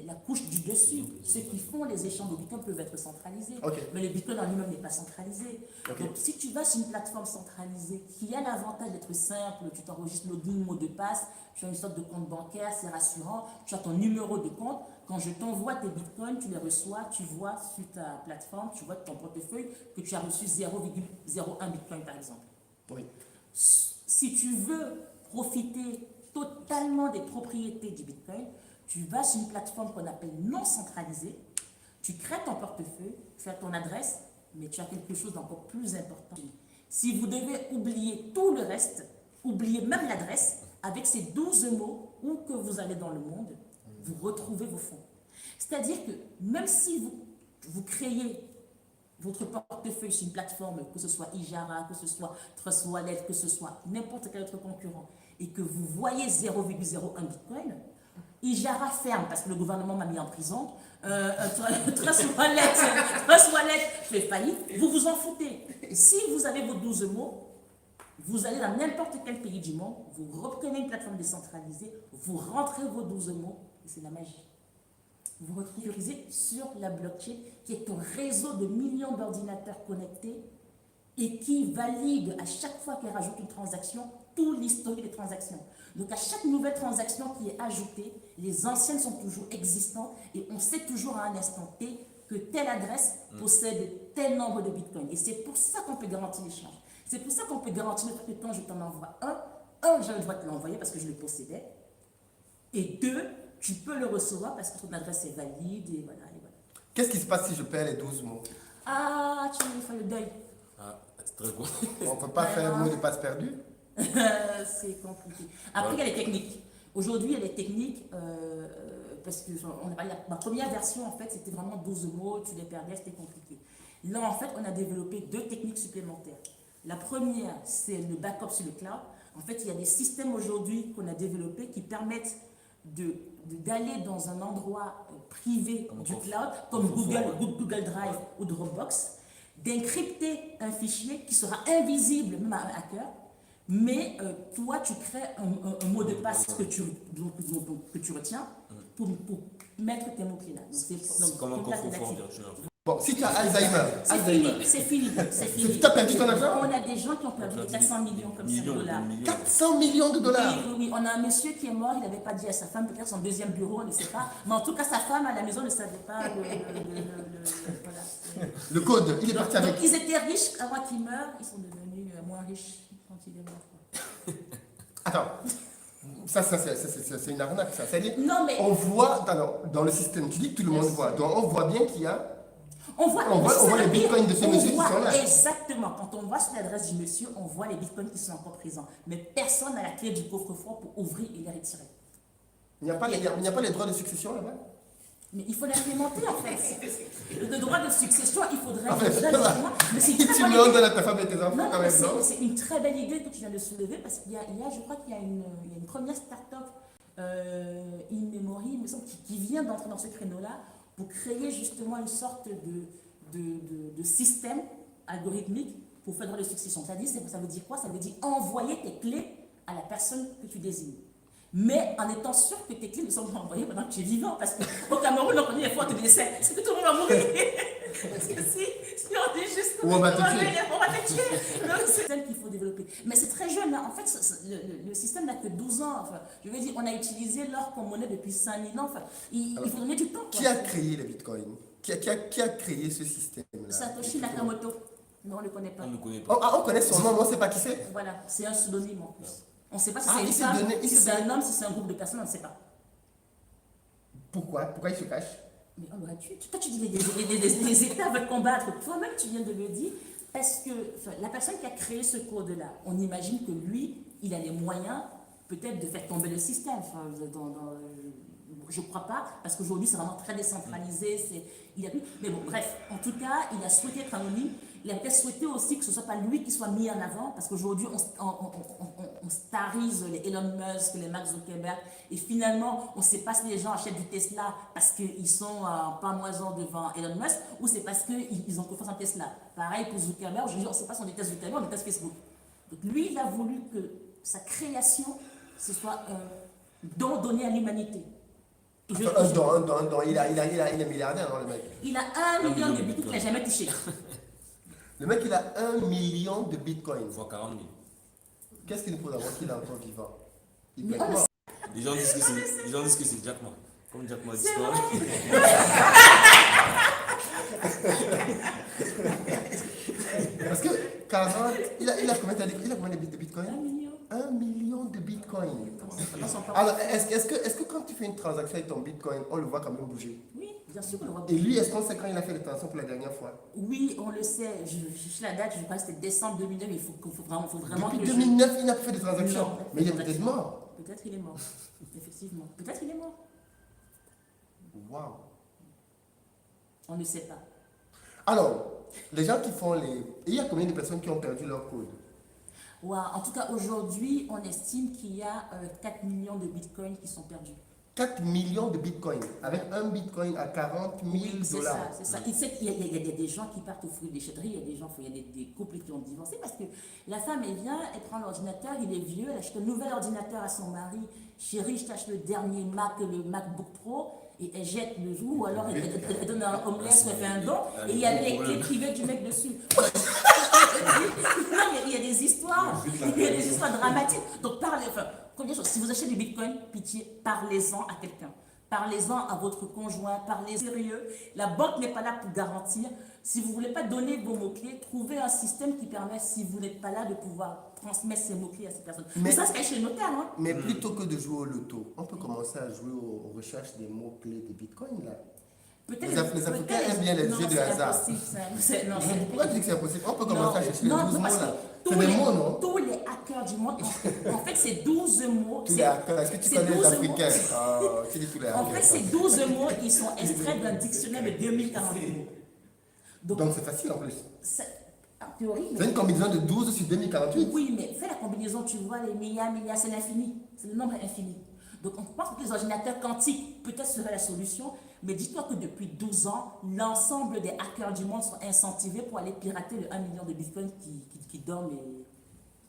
S3: la couche du dessus. Ceux qui font les échanges de bitcoin peuvent être centralisés.
S1: Ok.
S3: Mais le bitcoin en lui-même n'est pas centralisé.
S1: Ok.
S3: Donc, si tu vas sur une plateforme centralisée qui a l'avantage d'être simple, tu t'enregistres login, mot de passe, tu as une sorte de compte bancaire, c'est rassurant, tu as ton numéro de compte. Quand je t'envoie tes bitcoins, tu les reçois, tu vois sur ta plateforme, tu vois ton portefeuille que tu as reçu 0,01 bitcoin par exemple.
S1: Oui.
S3: Si tu veux profiter totalement des propriétés du bitcoin, tu vas sur une plateforme qu'on appelle non centralisée, tu crées ton portefeuille, tu as ton adresse, mais tu as quelque chose d'encore plus important. Si vous devez oublier tout le reste, oubliez même l'adresse, avec ces 12 mots, où que vous allez dans le monde, vous retrouvez vos fonds. C'est-à-dire que même si vous créez votre portefeuille sur une plateforme, que ce soit Ijara, que ce soit Trust Wallet, que ce soit n'importe quel autre concurrent, et que vous voyez 0,01 bitcoin, Ijara ferme parce que le gouvernement m'a mis en prison, Trust Wallet fait faillite, vous vous en foutez. Si vous avez vos 12 mots, vous allez dans n'importe quel pays du monde, vous reprenez une plateforme décentralisée, vous rentrez vos 12 mots, et c'est la magie. Vous retrouvez sur la blockchain, qui est un réseau de millions d'ordinateurs connectés et qui valide à chaque fois qu'elle rajoute une transaction, tout l'historique des transactions. Donc à chaque nouvelle transaction qui est ajoutée, les anciennes sont toujours existantes et on sait toujours à un instant T que telle adresse possède tel nombre de bitcoins. Et c'est pour ça qu'on peut garantir l'échange. C'est pour ça qu'on peut garantir que quand je t'en envoie j'ai le droit de te l'envoyer parce que je le possédais. Et deux, tu peux le recevoir parce que ton adresse est valide et voilà.
S1: Qu'est-ce qui se passe si je perds les 12 mots?
S3: Ah, tu me fais le deuil.
S2: Ah, c'est très cool.
S1: On ne peut pas faire mot de passe perdu?
S3: C'est compliqué. Après, il y a les techniques. Aujourd'hui, il y a les techniques, parce que on a parlé, ma première version, en fait, c'était vraiment 12 mots, tu les perdais, c'était compliqué. Là, en fait, on a développé 2 techniques supplémentaires. La première, c'est le backup sur le cloud. En fait, il y a des systèmes aujourd'hui qu'on a développés qui permettent d'aller dans un endroit privé du cloud, comme Google Drive ou Dropbox, d'encrypter un fichier qui sera invisible même à un hacker, Mais toi, tu crées un mot de passe que tu retiens pour mettre tes mots-clés là.
S2: C'est comme un coffre-fort virtuel. En fait.
S1: Bon, si tu as Alzheimer,
S3: C'est fini.
S1: tu as perdu ton argent?
S3: On a des gens qui ont perdu 400 millions comme ça de dollars.
S1: 400 millions de dollars.
S3: Oui, on a un monsieur qui est mort, il n'avait pas dit à sa femme, peut-être son deuxième bureau, on ne sait pas. Mais en tout cas, sa femme à la maison ne savait pas voilà.
S1: Le code, il est parti avec.
S3: Donc, ils étaient riches avant qu'ils meurent, ils sont devenus moins riches quand il est mort.
S1: Attends, ça c'est une arnaque, ça. C'est-à-dire,
S3: Non, mais
S1: on voit dans le système, tu dis que tout le monde voit. Donc on voit bien qu'il y a.
S3: on voit
S1: les bitcoins de ce monsieur qui sont là.
S3: Exactement. Quand on voit sur l'adresse du monsieur, on voit les bitcoins qui sont encore présents. Mais personne n'a la clé du coffre-fort pour ouvrir et les retirer.
S1: Il n'y a pas les droits de succession là-bas?
S3: Mais il faut l'implémenter en fait. Le droit de succession, il faudrait. Mais c'est une
S1: Si
S3: très
S1: tu
S3: bonne
S1: me
S3: idée.
S1: donnes à ta femme et tes enfants
S3: Non,
S1: quand même, non?
S3: c'est une très belle idée que tu viens de soulever parce qu'il y a, je crois qu'il y a une première start-up in memory, il me semble, qui vient d'entrer dans ce créneau-là pour créer justement une sorte de système algorithmique pour faire de succession. C'est-à-dire, ça veut dire quoi? Ça veut dire envoyer tes clés à la personne que tu désignes. Mais en étant sûr que tes clés ne sont pas envoyées pendant que tu es vivant. Parce qu'au Cameroun, on connaît les fois de décès. C'est que tout le monde va mourir. Parce que si on dit juste
S1: on va te
S3: tuer. Donc, c'est celle qu'il faut développer. Mais c'est très jeune. Hein. En fait, le système n'a que 12 ans. Enfin, je veux dire, on a utilisé l'or comme monnaie depuis 5000 ans. Enfin, il faut donner du temps.
S1: Qui a créé les bitcoins? Qui a créé ce système-là?
S3: Satoshi Nakamoto. Non, on ne le connaît pas.
S2: On ne connaît pas.
S1: On connaît son nom, mais on ne sait pas qui c'est.
S3: Voilà, c'est un pseudonyme en plus. On ne sait pas si c'est
S1: il
S3: une
S1: s'est
S3: femme,
S1: donné-
S3: si c'est un homme, si c'est un groupe de personnes, on ne sait pas.
S1: Pourquoi il se cache?
S3: Mais on l'aurait tué. Toi, tu dis les États veulent combattre. Toi-même, tu viens de le dire. Parce que la personne qui a créé ce code-là, on imagine que lui, il a les moyens peut-être de faire tomber le système. Enfin, je ne crois pas, parce qu'aujourd'hui, c'est vraiment très décentralisé. Mais bon, bref, en tout cas, il a souhaité être anonyme. Il a peut-être souhaité aussi que ce ne soit pas lui qui soit mis en avant, parce qu'aujourd'hui, on starise les Elon Musk, les Mark Zuckerberg, et finalement, on ne sait pas si les gens achètent du Tesla parce qu'ils sont pas moison devant Elon Musk, ou c'est parce qu'ils ont confiance en Tesla. Pareil pour Zuckerberg, aujourd'hui, on ne sait pas si on déteste Zuckerberg, on déteste Facebook. Donc lui, il a voulu que sa création, ce soit un don donné à l'humanité.
S1: Un don. Il est milliardaire, non, le mec?
S3: Il a 1 million de bitcoins qu'il n'a jamais touché.
S1: Le mec, il a 1 million de bitcoins.
S2: Fois 40 000.
S1: Qu'est-ce qu'il nous faut d'abord qu'il est encore vivant? Il peut
S3: Mais
S1: être
S3: on le
S1: mort.
S3: sait.
S2: Les gens disent que c'est Jack Ma. Comme Jack Ma dit
S3: C'est
S2: quoi.
S1: Parce que 40, il a combien de bitcoins?
S3: 1 million.
S1: 1 million de bitcoins.
S3: Dans son
S1: Alors, est-ce que quand tu fais une transaction avec ton bitcoin, on le voit quand même bouger?
S3: Oui, bien sûr qu'on le voit.
S1: Et lui, est-ce qu'on sait quand il a fait les transactions pour la dernière fois?
S3: Oui, on le sait. Je sais la date, je crois que c'était décembre 2009, mais il faut vraiment
S1: Depuis
S3: que
S1: 2009, il n'a pas fait de transactions.
S3: Non.
S1: Mais il est peut-être mort.
S3: Peut-être il est mort. Effectivement. Peut-être il est mort.
S1: Waouh.
S3: On ne sait pas.
S1: Alors, les gens qui font les... Il y a combien de personnes qui ont perdu leur code?
S3: Ouais, en tout cas, aujourd'hui, on estime qu'il y a 4 millions de bitcoins qui sont perdus.
S1: 4 millions de bitcoins, avec un bitcoin à 40 000
S3: Oui, c'est
S1: dollars.
S3: ça, c'est ça. Il y a des gens qui partent au fruit des déchetteries, il y a des gens, il y a des couples qui ont divorcé parce que la femme, elle vient, elle prend l'ordinateur, il est vieux, elle achète un nouvel ordinateur à son mari. Chérie, je t'achète le dernier Mac, le MacBook Pro, et elle jette le jour, ou alors elle donne un homeless, elle fait un don, et il y a les clés privées du mec dessus. Non, mais il y a des histoires, dramatiques. Donc, parlez, première chose, si vous achetez du bitcoin, pitié, parlez-en à quelqu'un. Parlez-en à votre conjoint, parlez sérieux. La banque n'est pas là pour garantir. Si vous ne voulez pas donner vos mots-clés, trouvez un système qui permet, si vous n'êtes pas là, de pouvoir transmettre ces mots-clés à ces personnes. Mais ça, c'est chez le notaire, hein.
S1: Mais plutôt que de jouer au loto, on peut commencer à jouer aux recherches des mots-clés des bitcoins, là.
S3: Peut-être
S1: Les Africains aiment bien les jeux de hasard. Pourquoi tu dis que c'est impossible? On peut commencer à chercher les 12 mots, là. C'est des mots, non?
S3: Tous les hackers du monde, en fait, c'est 12 mots.
S1: Tous les hackers. Est-ce que tu connais les Africains? Tu dis tous les hackers.
S3: En fait, ces 12 mots, ils sont extraits d'un dictionnaire de 2040 mots.
S1: Donc c'est facile en plus.
S3: En théorie,
S1: C'est une combinaison de 12 sur 2048.
S3: oui, mais fais la combinaison, tu vois, les milliards, c'est l'infini. C'est le nombre infini. Donc on pense que les ordinateurs quantiques, peut-être seraient la solution, mais dis-toi que depuis 12 ans, l'ensemble des hackers du monde sont incentivés pour aller pirater le 1 million de bitcoins qui dorment. Et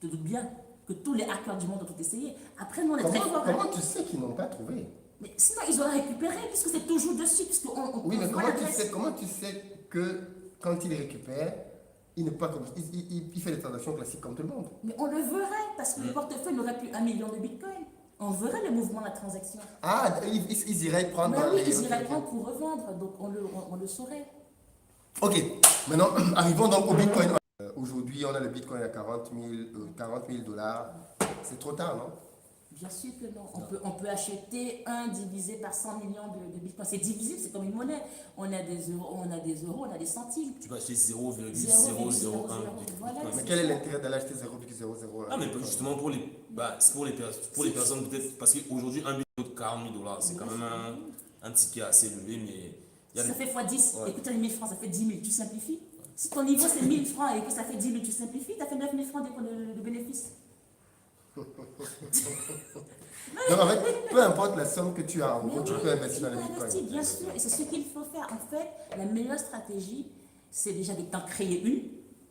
S3: tu te doutes bien que tous les hackers du monde ont tout essayé. Après, nous, on est très forts.
S1: Comment tu sais qu'ils n'ont pas trouvé?
S3: Mais sinon, ils auraient récupéré, puisque c'est toujours dessus, puisqu'on
S1: Oui, mais
S3: voit l'adresse.
S1: comment tu sais que quand il récupère, il ne peut pas il fait des transactions classiques comme tout le monde?
S3: Mais on le verrait, parce que le portefeuille n'aurait plus 1 million de bitcoins. On verrait le mouvement de la transaction.
S1: Ah, ils iraient prendre.
S3: Mais oui, ils iraient prendre pour revendre, donc on le saurait.
S1: Ok, maintenant, arrivons donc au bitcoin. Aujourd'hui, on a le bitcoin à 40 000 dollars. C'est trop tard, non?
S3: Bien sûr que non. On peut acheter 1 divisé par 100 millions de bitcoins. C'est divisible, c'est comme une monnaie. On a des euros, on a des centimes.
S2: Tu peux acheter 0,001
S3: Voilà,
S1: Mais quel est l'intérêt d'aller acheter 0,001?
S2: Ah, mais justement c'est pour les personnes peut-être, parce qu'aujourd'hui, un bitcoin de 40 000 dollars, c'est quand même un ticket assez élevé, mais il y a
S3: ça fait x10.
S2: Ouais.
S3: Écoute, 1000 francs, ça fait 10 000. Tu simplifies. Si ton niveau c'est 1000 francs et que ça fait 10 000, tu simplifies, tu as fait 9 000 francs de bénéfices.
S1: Donc en fait, peu importe la somme que tu as, en
S3: Mais
S1: gros, tu
S3: oui,
S1: peux investir dans
S3: tu
S1: le
S3: peux
S1: bitcoin.
S3: investir, bien sûr, et c'est ce qu'il faut faire. En fait, la meilleure stratégie, c'est déjà d'en créer une.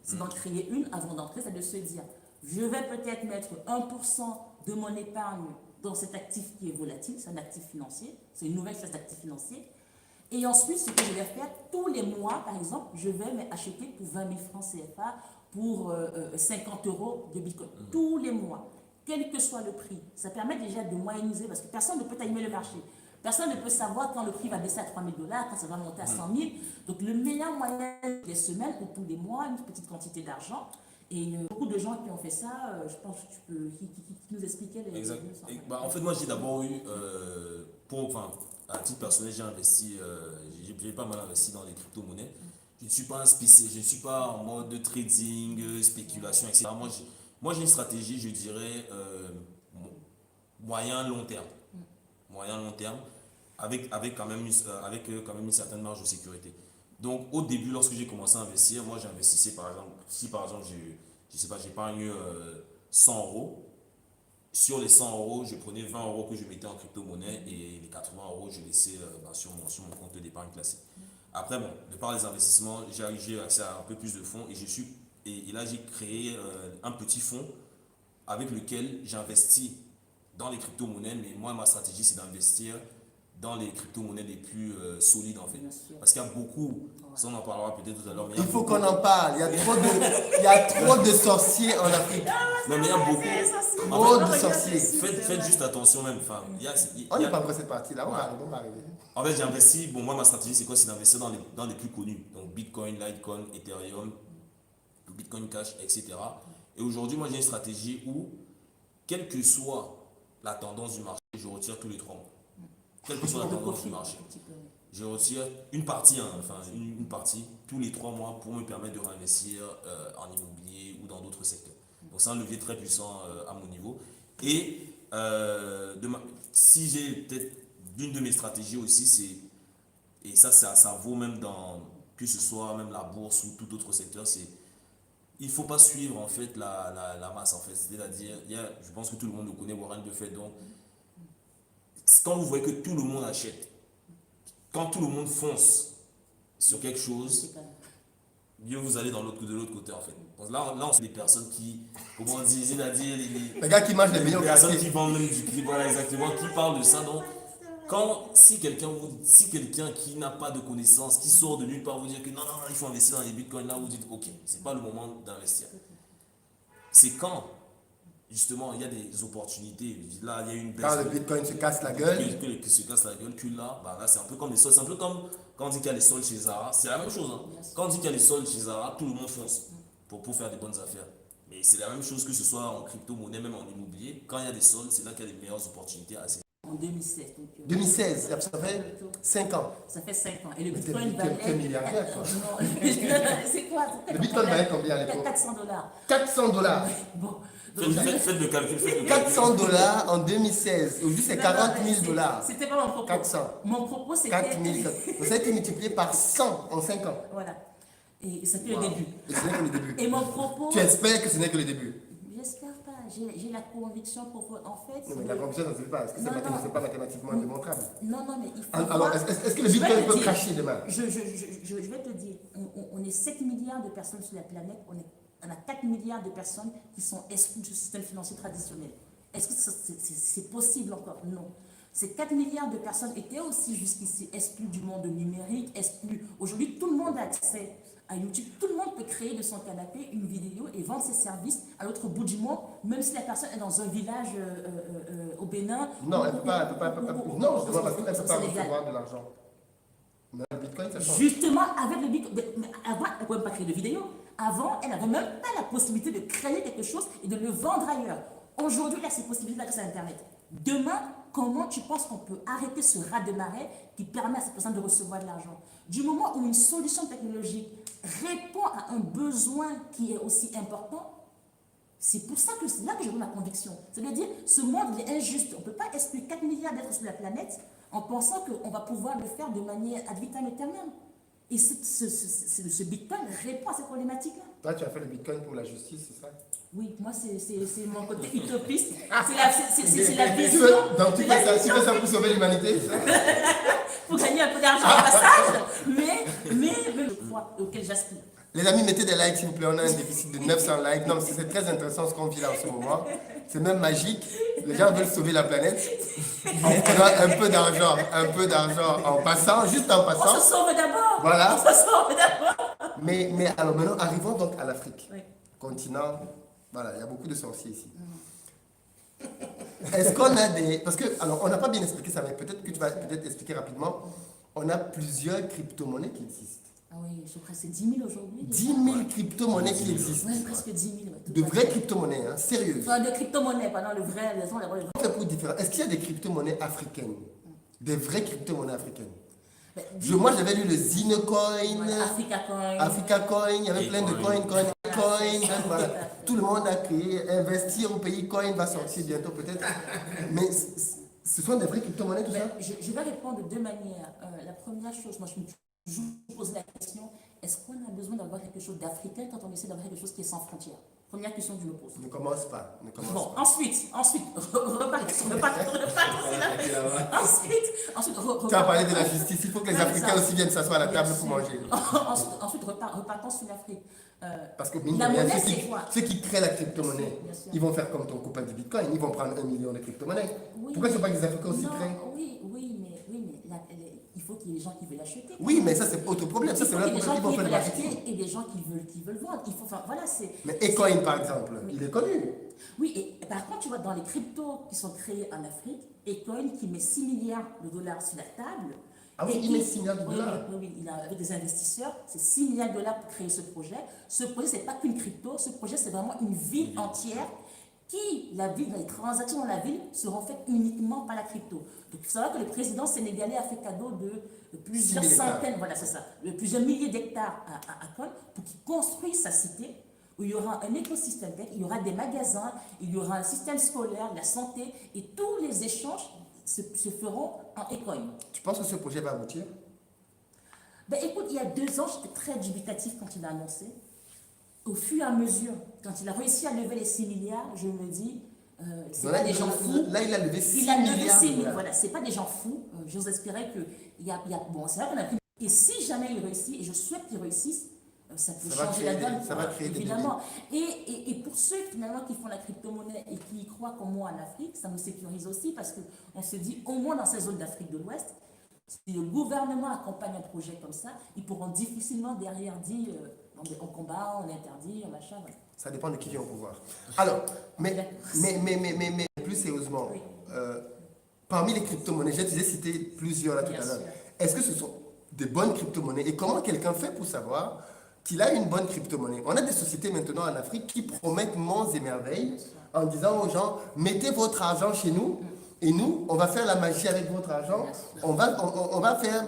S3: C'est d'en créer une avant d'entrer, c'est de se dire, je vais peut-être mettre 1% de mon épargne dans cet actif qui est volatile, c'est un actif financier, c'est une nouvelle classe d'actifs financiers. Et ensuite, ce que je vais faire, tous les mois, par exemple, je vais acheter pour 20 000 francs CFA, pour 50 euros de bitcoin, tous les mois, quel que soit le prix. Ça permet déjà de moyenniser, parce que personne ne peut timer le marché. Personne ne peut savoir quand le prix va baisser à 3 000 dollars, quand ça va monter à 100 000. Donc le meilleur moyen, les semaines ou tous les mois, une petite quantité d'argent. Et beaucoup de gens qui ont fait ça, je pense que tu peux qui nous expliquer les...
S2: Exact. En fait, moi, j'ai d'abord eu, à titre personnel, j'ai investi, j'ai pas mal investi dans les crypto-monnaies. Je ne suis pas un spécialiste, je ne suis pas en mode de trading, spéculation, etc. Moi, j'ai une stratégie, je dirais, moyen-long terme. Moyen-long terme, avec quand même une certaine marge de sécurité. Donc, au début, lorsque j'ai commencé à investir, moi, j'investissais, par exemple, si par exemple, je sais pas, j'épargne 100 euros, sur les 100 euros, je prenais 20 euros que je mettais en crypto-monnaie et les 80 euros, je laissais sur mon compte d'épargne classique. Après, bon, de par les investissements, j'ai accès à un peu plus de fonds et là, j'ai créé un petit fonds avec lequel j'investis dans les crypto-monnaies, mais moi, ma stratégie, c'est d'investir dans les crypto-monnaies les plus solides, en fait. Parce qu'il y a beaucoup, ça on en parlera peut-être tout à l'heure, mais
S1: Il faut qu'on en parle. Il y a trop de sorciers en Afrique.
S2: Non, mais il y a beaucoup.
S1: Trop de sorciers.
S2: Faites juste attention même. Enfin,
S1: On n'est pas encore cette partie-là, on va arriver.
S2: En fait, j'ai investi, bon, moi, ma stratégie, c'est quoi? C'est d'investir dans les plus connus. Donc, Bitcoin, Litecoin, Ethereum, Bitcoin Cash, etc. Et aujourd'hui, moi, j'ai une stratégie où, quelle que soit la tendance du marché, je retire tous les 3 mois. Quelle que soit la tendance du marché. Je retire une partie, une partie tous les 3 mois pour me permettre de réinvestir en immobilier ou dans d'autres secteurs. Donc c'est un levier très puissant à mon niveau. Et si j'ai peut-être l'une de mes stratégies aussi, c'est, et ça vaut même dans, que ce soit même la bourse ou tout autre secteur, c'est il ne faut pas suivre en fait la masse en fait. C'est-à-dire, je pense que tout le monde le connaît, Warren Buffett. Donc, quand vous voyez que tout le monde achète, quand tout le monde fonce sur quelque chose, mieux vous allez de l'autre côté en fait. Donc là on fait des personnes qui, comment on dit, c'est-à-dire
S1: Les gars qui mangent les meilleurs
S2: personnes
S1: quartiers.
S2: qui vendent même du prix, voilà exactement, qui parlent de ça. Donc, si quelqu'un qui n'a pas de connaissances, qui sort de nulle part vous dire que non, il faut investir dans les bitcoins, là vous dites ok, c'est pas le moment d'investir. C'est quand justement il y a des opportunités, là il y a une baisse.
S1: Quand le bitcoin se casse la gueule.
S2: Que se casse la gueule, que là, là c'est un peu comme les soldes, c'est un peu comme quand on dit qu'il y a les soldes chez Zara, c'est la même chose. Hein. Quand on dit qu'il y a les soldes chez Zara, tout le monde fonce pour faire des bonnes affaires. Mais c'est la même chose que ce soit en crypto-monnaie, même en immobilier. Quand il y a des soldes, c'est là qu'il y a les meilleures opportunités à saisir.
S3: En 2016.
S1: 2016, ça fait 5 ans.
S3: Ça fait 5 ans. Et le
S1: Mais
S3: bitcoin
S1: t'es
S3: valait...
S1: milliardaire, toi.
S3: C'est quoi?
S1: Le bitcoin valait combien à l'époque?
S3: 400 dollars.
S1: 400 dollars.
S3: Bon.
S2: Faites le calcul.
S1: 400 dollars en 2016. Aujourd'hui, c'est 40 000 dollars.
S3: C'était pas mon propos.
S1: 400.
S3: Mon propos, c'était...
S1: 4 000. Ça a été multiplié par 100 en 5 ans.
S3: Voilà. Et c'était le début.
S1: Et ce n'est que le début.
S3: Et mon propos...
S1: Tu espères que ce n'est que le début.
S3: J'espère pas. J'ai la conviction pour... En fait...
S1: Non, mais la conviction, ça ne se fait pas. Est-ce que c'est pas mathématiquement démontrable?
S3: Non, mais il faut...
S1: Alors, est-ce que le bitcoin peut cracher demain?
S3: Je vais te dire, on est 7 milliards de personnes sur la planète, on est on a 4 milliards de personnes qui sont exclues du système financier traditionnel. Est-ce que c'est possible encore? Non. Ces 4 milliards de personnes étaient aussi jusqu'ici exclues du monde numérique, exclues. Aujourd'hui, tout le monde a accès à YouTube. Tout le monde peut créer de son canapé une vidéo et vendre ses services à l'autre bout du monde, même si la personne est dans un village au Bénin.
S1: Non, elle ne peut pas. Non, justement, parce qu'elle ne peut pas recevoir de l'argent. Mais le Bitcoin, ça change.
S3: Justement, avec le Bitcoin, avant, elle ne pouvait pas créer de vidéo. Avant, elle n'avait même pas la possibilité de créer quelque chose et de le vendre ailleurs. Aujourd'hui, elle a cette possibilité d'accès à Internet. Demain, comment tu penses qu'on peut arrêter ce ras-de-marée qui permet à cette personne de recevoir de l'argent? Du moment où une solution technologique répond à un besoin qui est aussi important, c'est pour ça que c'est là que j'ai ma conviction. C'est-à-dire, ce monde il est injuste. On ne peut pas exclure 4 milliards d'êtres sur la planète en pensant qu'on va pouvoir le faire de manière ad vitam aeternam. Et ce Bitcoin répond à ces problématiques-là.
S1: Toi, tu as fait le Bitcoin pour la justice, c'est ça?
S3: Oui, moi, c'est mon côté utopiste. C'est la vision.
S1: Donc, tu fais ça pour sauver l'humanité, c'est ça?
S3: Pour gagner un peu d'argent au passage, mais le poids auquel j'aspire.
S1: Les amis, mettez des likes, s'il vous plaît. On a un déficit de 900 likes. Non, c'est très intéressant ce qu'on vit là en ce moment. C'est même magique. Les gens veulent sauver la planète en prenant un peu d'argent en passant, juste en passant.
S3: On se sauve d'abord.
S1: Voilà.
S3: On se sauve d'abord.
S1: Mais alors maintenant, arrivons donc à l'Afrique.
S3: Oui.
S1: Continent, voilà, il y a beaucoup de sorciers ici. Est-ce qu'on a des... Parce que, alors, on n'a pas bien expliqué ça, mais peut-être que tu vas peut-être expliquer rapidement. On a plusieurs crypto-monnaies qui existent.
S3: Ah oui, je crois que c'est 10 000 aujourd'hui.
S1: 10 000 crypto-monnaies qui existent.
S3: Oui, presque 10 000.
S1: De vraies crypto-monnaies, hein, sérieuses.
S3: Enfin, de crypto-monnaies, pendant le vrai, les vraies.
S1: C'est pour différent. Est-ce qu'il y a des crypto-monnaies africaines? Des vraies crypto-monnaies africaines? Moi, j'avais lu le Zinecoin,
S3: Voilà, Africa Coin.
S1: Africa Coin, il y avait plein de coins, voilà. Tout le monde a créé, investir au pays, Coin va sortir bientôt peut-être. Mais ce sont des vraies crypto-monnaies tout ça?
S3: Je vais répondre de deux manières. La première chose, moi je me suis toujours posé la question, est-ce qu'on a besoin d'avoir quelque chose d'africain quand on essaie d'avoir quelque chose qui est sans frontières? Première question que je me pose.
S1: Ne commence pas.
S3: Bon, ensuite,
S1: Tu as parlé de la justice, il faut que les Africains aussi viennent s'asseoir à la table pour manger.
S3: Ensuite, repartons sur l'Afrique.
S1: Parce que mine de
S3: La
S1: rien,
S3: monnaie, c'est quoi?
S1: ceux qui créent la crypto-monnaie,
S3: Bien sûr.
S1: ils vont faire comme ton copain du Bitcoin, ils vont prendre 1 million de crypto-monnaies.
S3: Oui,
S1: Pourquoi c'est pas que les Africains aussi
S3: non,
S1: créent?
S3: oui, mais il faut qu'il y ait des gens qui veulent acheter.
S1: Oui, mais ça c'est autre problème. Ça
S3: Il
S1: c'est
S3: faut
S1: le
S3: qu'il y ait des
S1: problème.
S3: gens
S1: Ils vont
S3: qui
S1: faire le
S3: veulent
S1: marketing.
S3: acheter et des gens qui veulent vendre. Il faut, enfin, voilà, c'est...
S1: Mais Ecoin par exemple, il est connu.
S3: Oui, et par contre, tu vois, dans les cryptos qui sont créés en Afrique, Ecoin qui met 6 milliards de dollars sur la table.
S1: Ah oui,
S3: et
S1: il
S3: qui-
S1: met 6 milliards de dollars.
S3: Oui, il a avec des investisseurs, c'est 6 milliards de dollars pour créer ce projet. Ce projet, ce n'est pas qu'une crypto, ce projet, c'est vraiment une ville entière les transactions dans la ville seront faites uniquement par la crypto. Donc, il faut savoir que le président sénégalais a fait cadeau de plusieurs
S1: 6 000 hectares.
S3: centaines, voilà, c'est ça, de plusieurs milliers d'hectares à Akon pour qu'il construise sa cité où il y aura un écosystème tech, il y aura des magasins, il y aura un système scolaire, la santé, et tous les échanges se feront en Ecoin.
S1: Tu penses que ce projet va aboutir?
S3: Ben, écoute, il y a 2 ans, j'étais très dubitatif quand il a annoncé. Au fur et à mesure, quand il a réussi à lever les 6 milliards, je me dis, c'est pas des gens fous.
S1: Là, il a levé 6
S3: Il a levé
S1: milliards.
S3: 6 000,
S1: Voilà.
S3: voilà, c'est pas des gens fous. J'ose espérer que, bon, c'est vrai qu'on a pris. Et si jamais il réussit, et je souhaite qu'il réussisse, ça peut
S1: Ça va
S3: changer
S1: créer
S3: la donne,
S1: ça va créer des
S3: évidemment. Et pour ceux finalement qui font la crypto-monnaie et qui y croient comme moi en Afrique, ça nous sécurise aussi parce qu'on se dit, au moins dans ces zones d'Afrique de l'Ouest, si le gouvernement accompagne un projet comme ça, ils pourront difficilement derrière dire on combat, on interdit, on machin. Voilà.
S1: Ça dépend de qui vient au pouvoir. Alors, mais plus sérieusement,
S3: Oui.
S1: parmi les crypto-monnaies, j'ai cité plusieurs là tout
S3: Bien
S1: à l'heure.
S3: sûr.
S1: Est-ce que ce sont des bonnes crypto-monnaies? Et comment quelqu'un fait pour savoir qu'il a une bonne crypto-monnaie? On a des sociétés maintenant en Afrique qui promettent monts et merveilles
S3: Bien sûr.
S1: en disant aux gens, mettez votre argent chez nous et nous, on va faire la magie avec votre argent.
S3: Bien sûr.
S1: On va faire...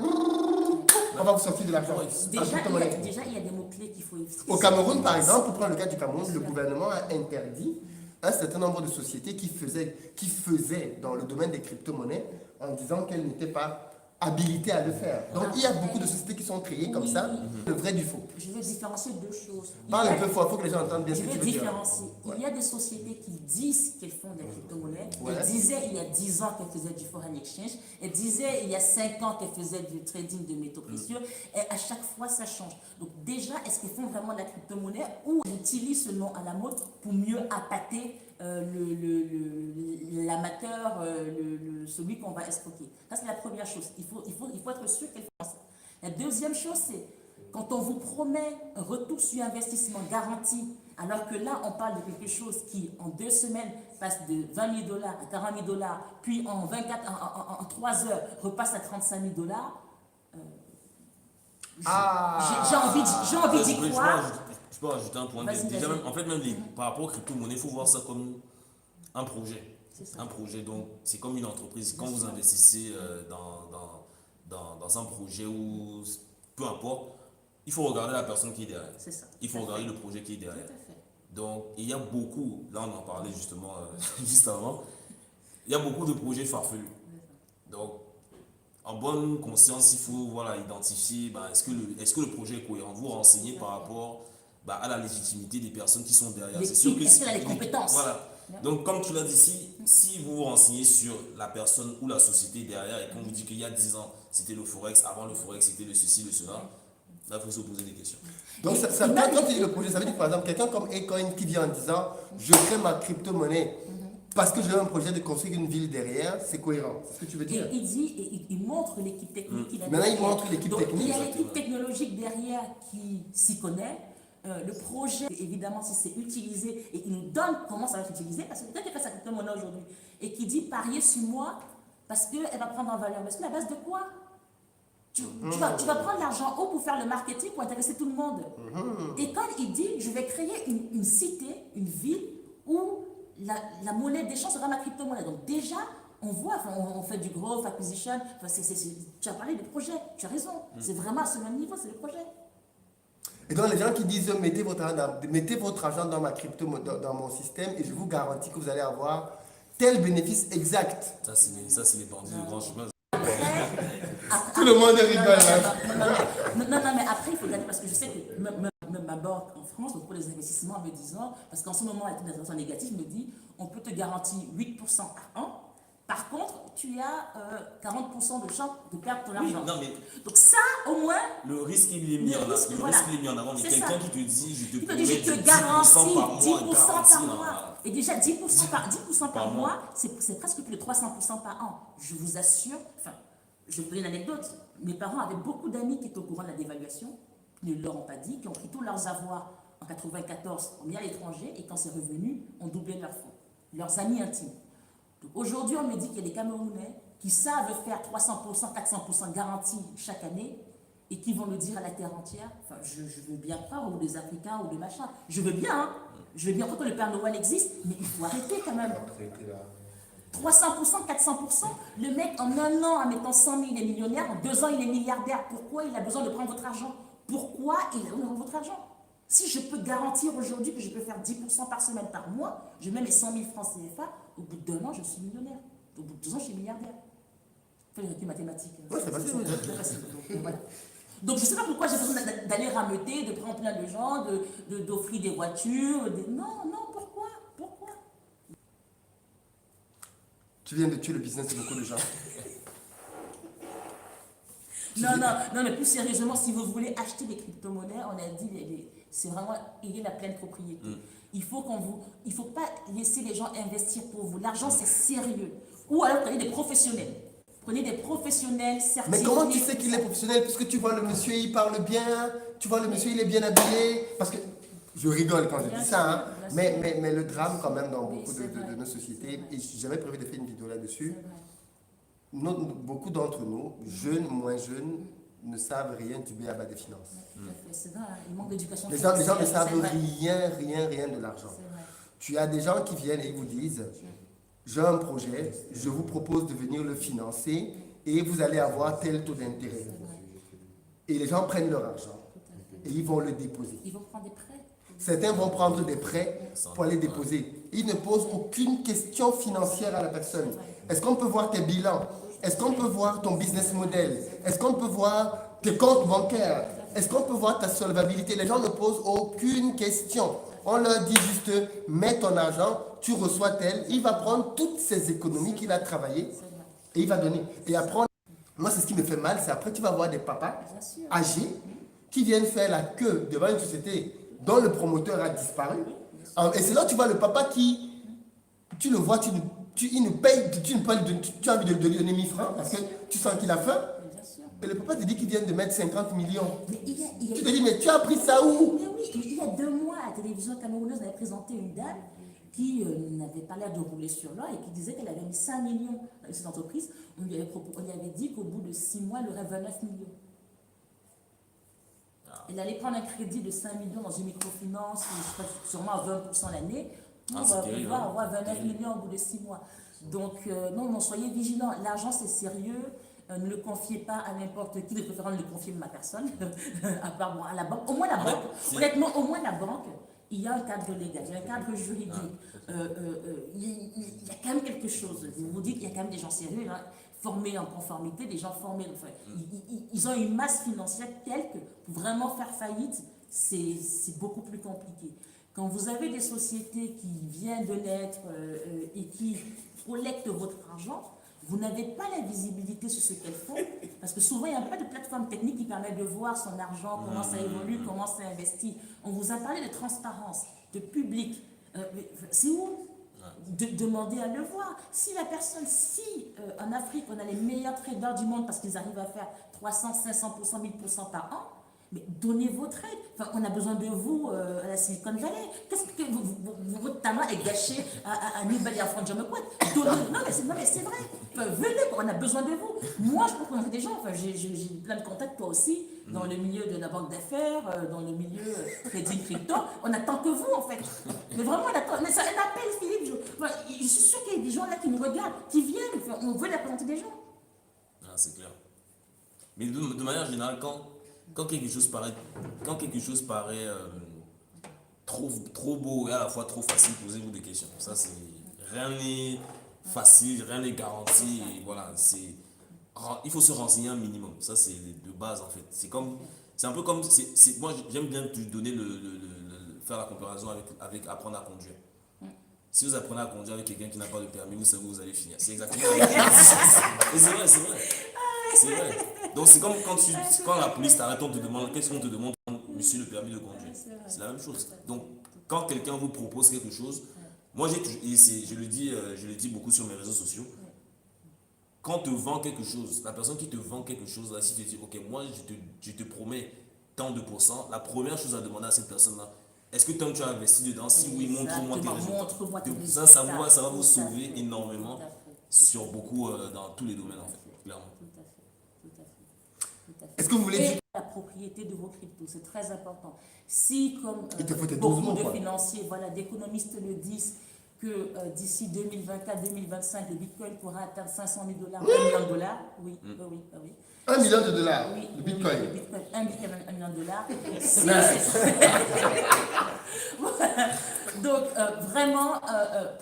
S1: On va vous sortir de l'argent. en crypto-monnaie.
S3: Déjà, il y a des mots-clés qu'il faut...
S1: Au Cameroun, par exemple, pour prendre le cas du Cameroun, le gouvernement a interdit un certain nombre de sociétés qui faisaient dans le domaine des crypto-monnaies en disant qu'elles n'étaient pas habilité à le faire. Donc il y a beaucoup de sociétés qui sont créées comme ça, le vrai du faux.
S3: Je veux différencier deux choses.
S1: Parle un peu fort, il faut que les gens entendent bien
S3: Je
S1: ce que
S3: vais
S1: tu veux dire.
S3: différencier.
S1: Ouais.
S3: Il y a des sociétés qui disent qu'elles font des crypto-monnaies.
S1: Ouais.
S3: Elles disaient il y a 10 ans qu'elles faisaient du foreign exchange. Elles disaient il y a 5 ans qu'elles faisaient du trading de métaux précieux. Et à chaque fois, ça change. Donc déjà, est-ce qu'elles font vraiment de la crypto-monnaie ou elles utilisent ce nom à la mode pour mieux appâter l'amateur, celui qu'on va escroquer? Ça, c'est la première chose. Il faut être sûr qu'elles font ça. La deuxième chose, c'est quand on vous promet un retour sur investissement garanti, alors que là, on parle de quelque chose qui, en 2 semaines, passe de 20 000 $ à 40 000 $, puis en 3 heures, repasse à 35 000 $, j'ai envie d'y croire.
S2: Je peux rajouter un point.
S3: Vas-y,
S2: Déjà,
S3: vas-y.
S2: même, en fait, même par rapport aux crypto-monnaies, il faut voir ça comme un projet.
S3: C'est ça.
S2: Un projet, donc c'est comme une entreprise. Quand
S3: Bien
S2: vous
S3: sûr.
S2: investissez dans un projet ou peu importe, il faut regarder la personne qui est derrière.
S3: C'est ça.
S2: Il faut
S3: Tout à
S2: regarder
S3: fait.
S2: le projet qui est
S3: Tout
S2: derrière.
S3: à fait.
S2: Donc, il y a beaucoup, là on en parlait justement juste avant, il y a beaucoup de projets farfelus. Donc, en bonne conscience, il faut voilà, identifier est-ce que le projet est cohérent. Vous renseignez par rapport à la légitimité des personnes qui sont derrière. C'est sûr que
S3: Est-ce qu'elle a les compétences?
S2: Voilà. Donc, comme tu l'as dit, si vous vous renseignez sur la personne ou la société derrière et qu'on vous dit qu'il y a 10 ans, c'était le Forex, avant le Forex, c'était le ceci, le cela, là, il faut se poser des questions.
S1: Donc, quand tu dis le projet, ça veut dire par exemple quelqu'un comme Acoin qui vient en disant je crée ma crypto-monnaie parce que j'ai un projet de construire une ville derrière, c'est cohérent. C'est ce que tu veux dire?
S3: Et il dit, et il montre l'équipe technique qu'il a
S1: Maintenant, il
S3: derrière.
S1: montre l'équipe
S3: Donc,
S1: technique.
S3: il y a
S2: Exactement.
S3: l'équipe technologique derrière qui s'y connaît. Le projet, évidemment, si c'est utilisé, et il nous donne comment ça va être utilisé, parce que quelqu'un qui fait sa crypto-monnaie aujourd'hui, et qui dit parier sur moi, parce qu'elle va prendre en valeur. Mais c'est à base de quoi? Tu vas prendre l'argent haut pour faire le marketing, pour intéresser tout le monde. Et quand il dit, je vais créer une cité, une ville, où la monnaie d'échange sera ma crypto-monnaie. Donc déjà, on voit, on fait du growth, acquisition, tu as parlé de projet, tu as raison. C'est vraiment à ce même niveau, c'est le projet.
S1: Et donc les gens qui disent mettez votre argent dans ma crypto, dans mon système et je vous garantis que vous allez avoir tel bénéfice exact.
S2: Ça, c'est les bandits de grand chemin.
S1: Tout le monde rigole.
S3: Non, mais après, il faut gagner, parce que je sais que même ma banque en France, pour les investissements, me disant, parce qu'en ce moment, avec des investissements négatifs, me dit, on peut te garantir 8% par an. Par contre, tu as 40% de chance de perdre ton argent.
S2: Non, mais
S3: Donc ça, au moins,
S2: le risque, il est mis en avant. Mais
S3: C'est
S2: quelqu'un
S3: ça.
S2: qui te dit, je te
S3: il te
S2: promets
S3: dit, je te
S2: 10%
S3: garantis
S2: par mois,
S3: 10%
S2: garantie,
S3: par
S2: non,
S3: mois.
S2: voilà.
S3: Et déjà, 10% par
S2: Par
S3: mois,
S2: mois.
S3: c'est presque plus de 300% par an. Je vous assure, je vais vous donner une anecdote. Mes parents avaient beaucoup d'amis qui étaient au courant de la dévaluation, qui ne leur ont pas dit, qui ont pris tous leurs avoirs en 94, ont mis à l'étranger, et quand c'est revenu, ont doublé leurs fonds. Leurs amis intimes. Donc aujourd'hui, on me dit qu'il y a des Camerounais qui savent faire 300%, 400% garantie chaque année et qui vont le dire à la terre entière. Je veux bien croire, ou des Africains, ou des machins. Je veux bien, hein. Je veux bien croire que le Père Noël existe, mais il faut arrêter quand même. 300%, 400%, le mec en un an, en mettant 100 000, il est millionnaire, en 2 ans, il est milliardaire. Pourquoi il a besoin de prendre votre argent? Pourquoi il a besoin de prendre votre argent? Si je peux garantir aujourd'hui que je peux faire 10% par semaine, par mois, je mets mes 100 000 francs CFA, au bout d'1 an, je suis millionnaire. Au bout de 2 ans, je suis milliardaire. Fais les calculs mathématiques.
S1: Ouais, c'est facile.
S3: C'est facile. Donc, voilà. Donc, je ne sais pas pourquoi j'ai besoin d'aller rameuter, de prendre plein de gens, d'offrir des voitures. Non, pourquoi?
S1: Tu viens de tuer le business de beaucoup de gens.
S3: Non, mais plus sérieusement, si vous voulez acheter des crypto-monnaies, on a dit, c'est vraiment, il y a la pleine propriété. Il faut pas laisser les gens investir pour vous. L'argent, c'est sérieux. Ou alors, prenez des professionnels. Prenez des professionnels certifiés.
S1: Mais comment tu sais qu'il est professionnel? Puisque tu vois le monsieur, il parle bien, tu vois le monsieur, il est bien habillé. Parce que je rigole quand je
S3: Bien
S1: dis
S3: sûr,
S1: ça, hein.
S3: bien sûr.
S1: Mais le drame quand même dans
S3: Oui,
S1: beaucoup
S3: c'est vrai.
S1: de nos sociétés,
S3: C'est vrai.
S1: et j'avais prévu de faire une vidéo là-dessus,
S3: C'est vrai.
S1: beaucoup d'entre nous, jeunes, moins jeunes, ne savent rien du B.A.B.A. des finances.
S3: Tout à fait. C'est vrai, il manque d'éducation
S1: Les gens ne
S3: financière,
S1: savent
S3: c'est vrai.
S1: rien de l'argent.
S3: C'est vrai.
S1: Tu as des gens qui viennent et ils vous disent, j'ai un projet, je vous propose de venir le financer et vous allez avoir tel taux d'intérêt. Et les gens prennent leur argent et ils vont le déposer.
S3: Ils vont prendre des prêts.
S1: Certains vont prendre des prêts pour aller déposer. Ils ne posent aucune question financière à la personne. Est-ce qu'on peut voir tes bilans? Est-ce qu'on peut voir ton business model? Est-ce qu'on peut voir tes comptes bancaires? Est-ce qu'on peut voir ta solvabilité? Les gens ne posent aucune question. On leur dit juste, mets ton argent, tu reçois tel. Il va prendre toutes ces économies qu'il a travaillées et il va donner. Et après, moi, c'est ce qui me fait mal, c'est après, tu vas voir des papas âgés qui viennent faire la queue devant une société dont le promoteur a disparu. Et c'est là que tu vois le papa qui, tu le vois, il ne paye, tu as envie de lui donner 1000 francs parce que tu sens qu'il a faim. Et le papa te dit qu'il vient de mettre 50 millions. Tu te dis, mais tu as pris ça où?
S3: Mais oui, il y a 2 mois, à la télévision camerounaise, on avait présenté une dame qui n'avait pas l'air de rouler sur l'or et qui disait qu'elle avait mis 5 millions dans cette entreprise. On lui avait dit qu'au bout de 6 mois, elle aurait 29 millions. Elle allait prendre un crédit de 5 millions dans une microfinance, je crois sûrement à 20% l'année, pour pouvoir avoir 29 millions au bout de 6 mois. Donc, non, soyez vigilants. L'argent, c'est sérieux. Ne le confiez pas à n'importe qui, de préférence ne le confier à ma personne, à part moi, à la banque. Au moins la banque, honnêtement, au moins la banque, il y a un cadre légal, il y a un cadre juridique. Il y a quand même quelque chose. Vous vous dites qu'il y a quand même des gens sérieux, hein, formés en conformité, des gens formés. Enfin, ils ont une masse financière telle que pour vraiment faire faillite, c'est beaucoup plus compliqué. Quand vous avez des sociétés qui viennent de naître et qui collectent votre argent, vous n'avez pas la visibilité sur ce qu'elles font, parce que souvent, il n'y a pas de plateforme technique qui permet de voir son argent, comment ça évolue, comment ça investit. On vous a parlé de transparence, de public. C'est où? Demander à le voir. Si la personne, en Afrique, on a les meilleurs traders du monde parce qu'ils arrivent à faire 300, 500%, 1000% par an, mais donnez votre aide. Enfin, on a besoin de vous à la Silicon Valley. Qu'est-ce que votre talent est gâché à New Delhi, à Franjomaquat? Non, mais c'est vrai. Enfin, venez, on a besoin de vous. Moi, je peux connaître des gens. Enfin, j'ai plein de contacts, toi aussi, dans le milieu de la banque d'affaires, dans le milieu trading crypto. On attend que vous, en fait. Mais vraiment, on attend. Mais ça, un appel, Philippe. Je suis sûr qu'il y a des gens là qui nous regardent, qui viennent. Enfin, on veut la présenter des gens.
S2: Ah, c'est clair. Mais de manière générale, quand quelque chose paraît trop beau et à la fois trop facile, posez-vous des questions. Ça, c'est rien n'est facile, rien n'est garanti. Et voilà, il faut se renseigner un minimum. Ça, c'est de base en fait. C'est un peu comme, moi j'aime bien te donner faire la comparaison avec apprendre à conduire. Si vous apprenez à conduire avec quelqu'un qui n'a pas de permis, vous savez où vous allez finir. C'est exactement la même chose. Et c'est vrai, c'est vrai. C'est vrai. Donc c'est comme quand la police t'arrête, on te demande, qu'est-ce qu'on te demande, monsieur, le permis de conduire. C'est la même chose. Donc quand quelqu'un vous propose quelque chose, moi je le dis beaucoup sur mes réseaux sociaux, quand on te vend quelque chose, la personne qui te vend quelque chose, là, si tu te dis, ok, moi je te promets tant de pourcents, la première chose à demander à cette personne-là, est-ce que tant tu as investi dedans? Si oui, montre-moi tes résultats. Ça va vous sauver énormément sur beaucoup, dans tous les domaines en fait, clairement.
S1: Est-ce que vous voulez dire
S3: la propriété de vos cryptos, c'est très important. Si, comme
S1: il te faut tes 12
S3: beaucoup
S1: mots,
S3: de
S1: quoi.
S3: financiers, voilà, d'économistes le disent, que d'ici 2024-2025, le Bitcoin pourra atteindre 500 000 $, 1 million de dollars, oui.
S1: 1 million de dollars,
S3: Oui,
S1: le Bitcoin.
S3: oui, le Bitcoin, 1 million de dollars. Donc, vraiment,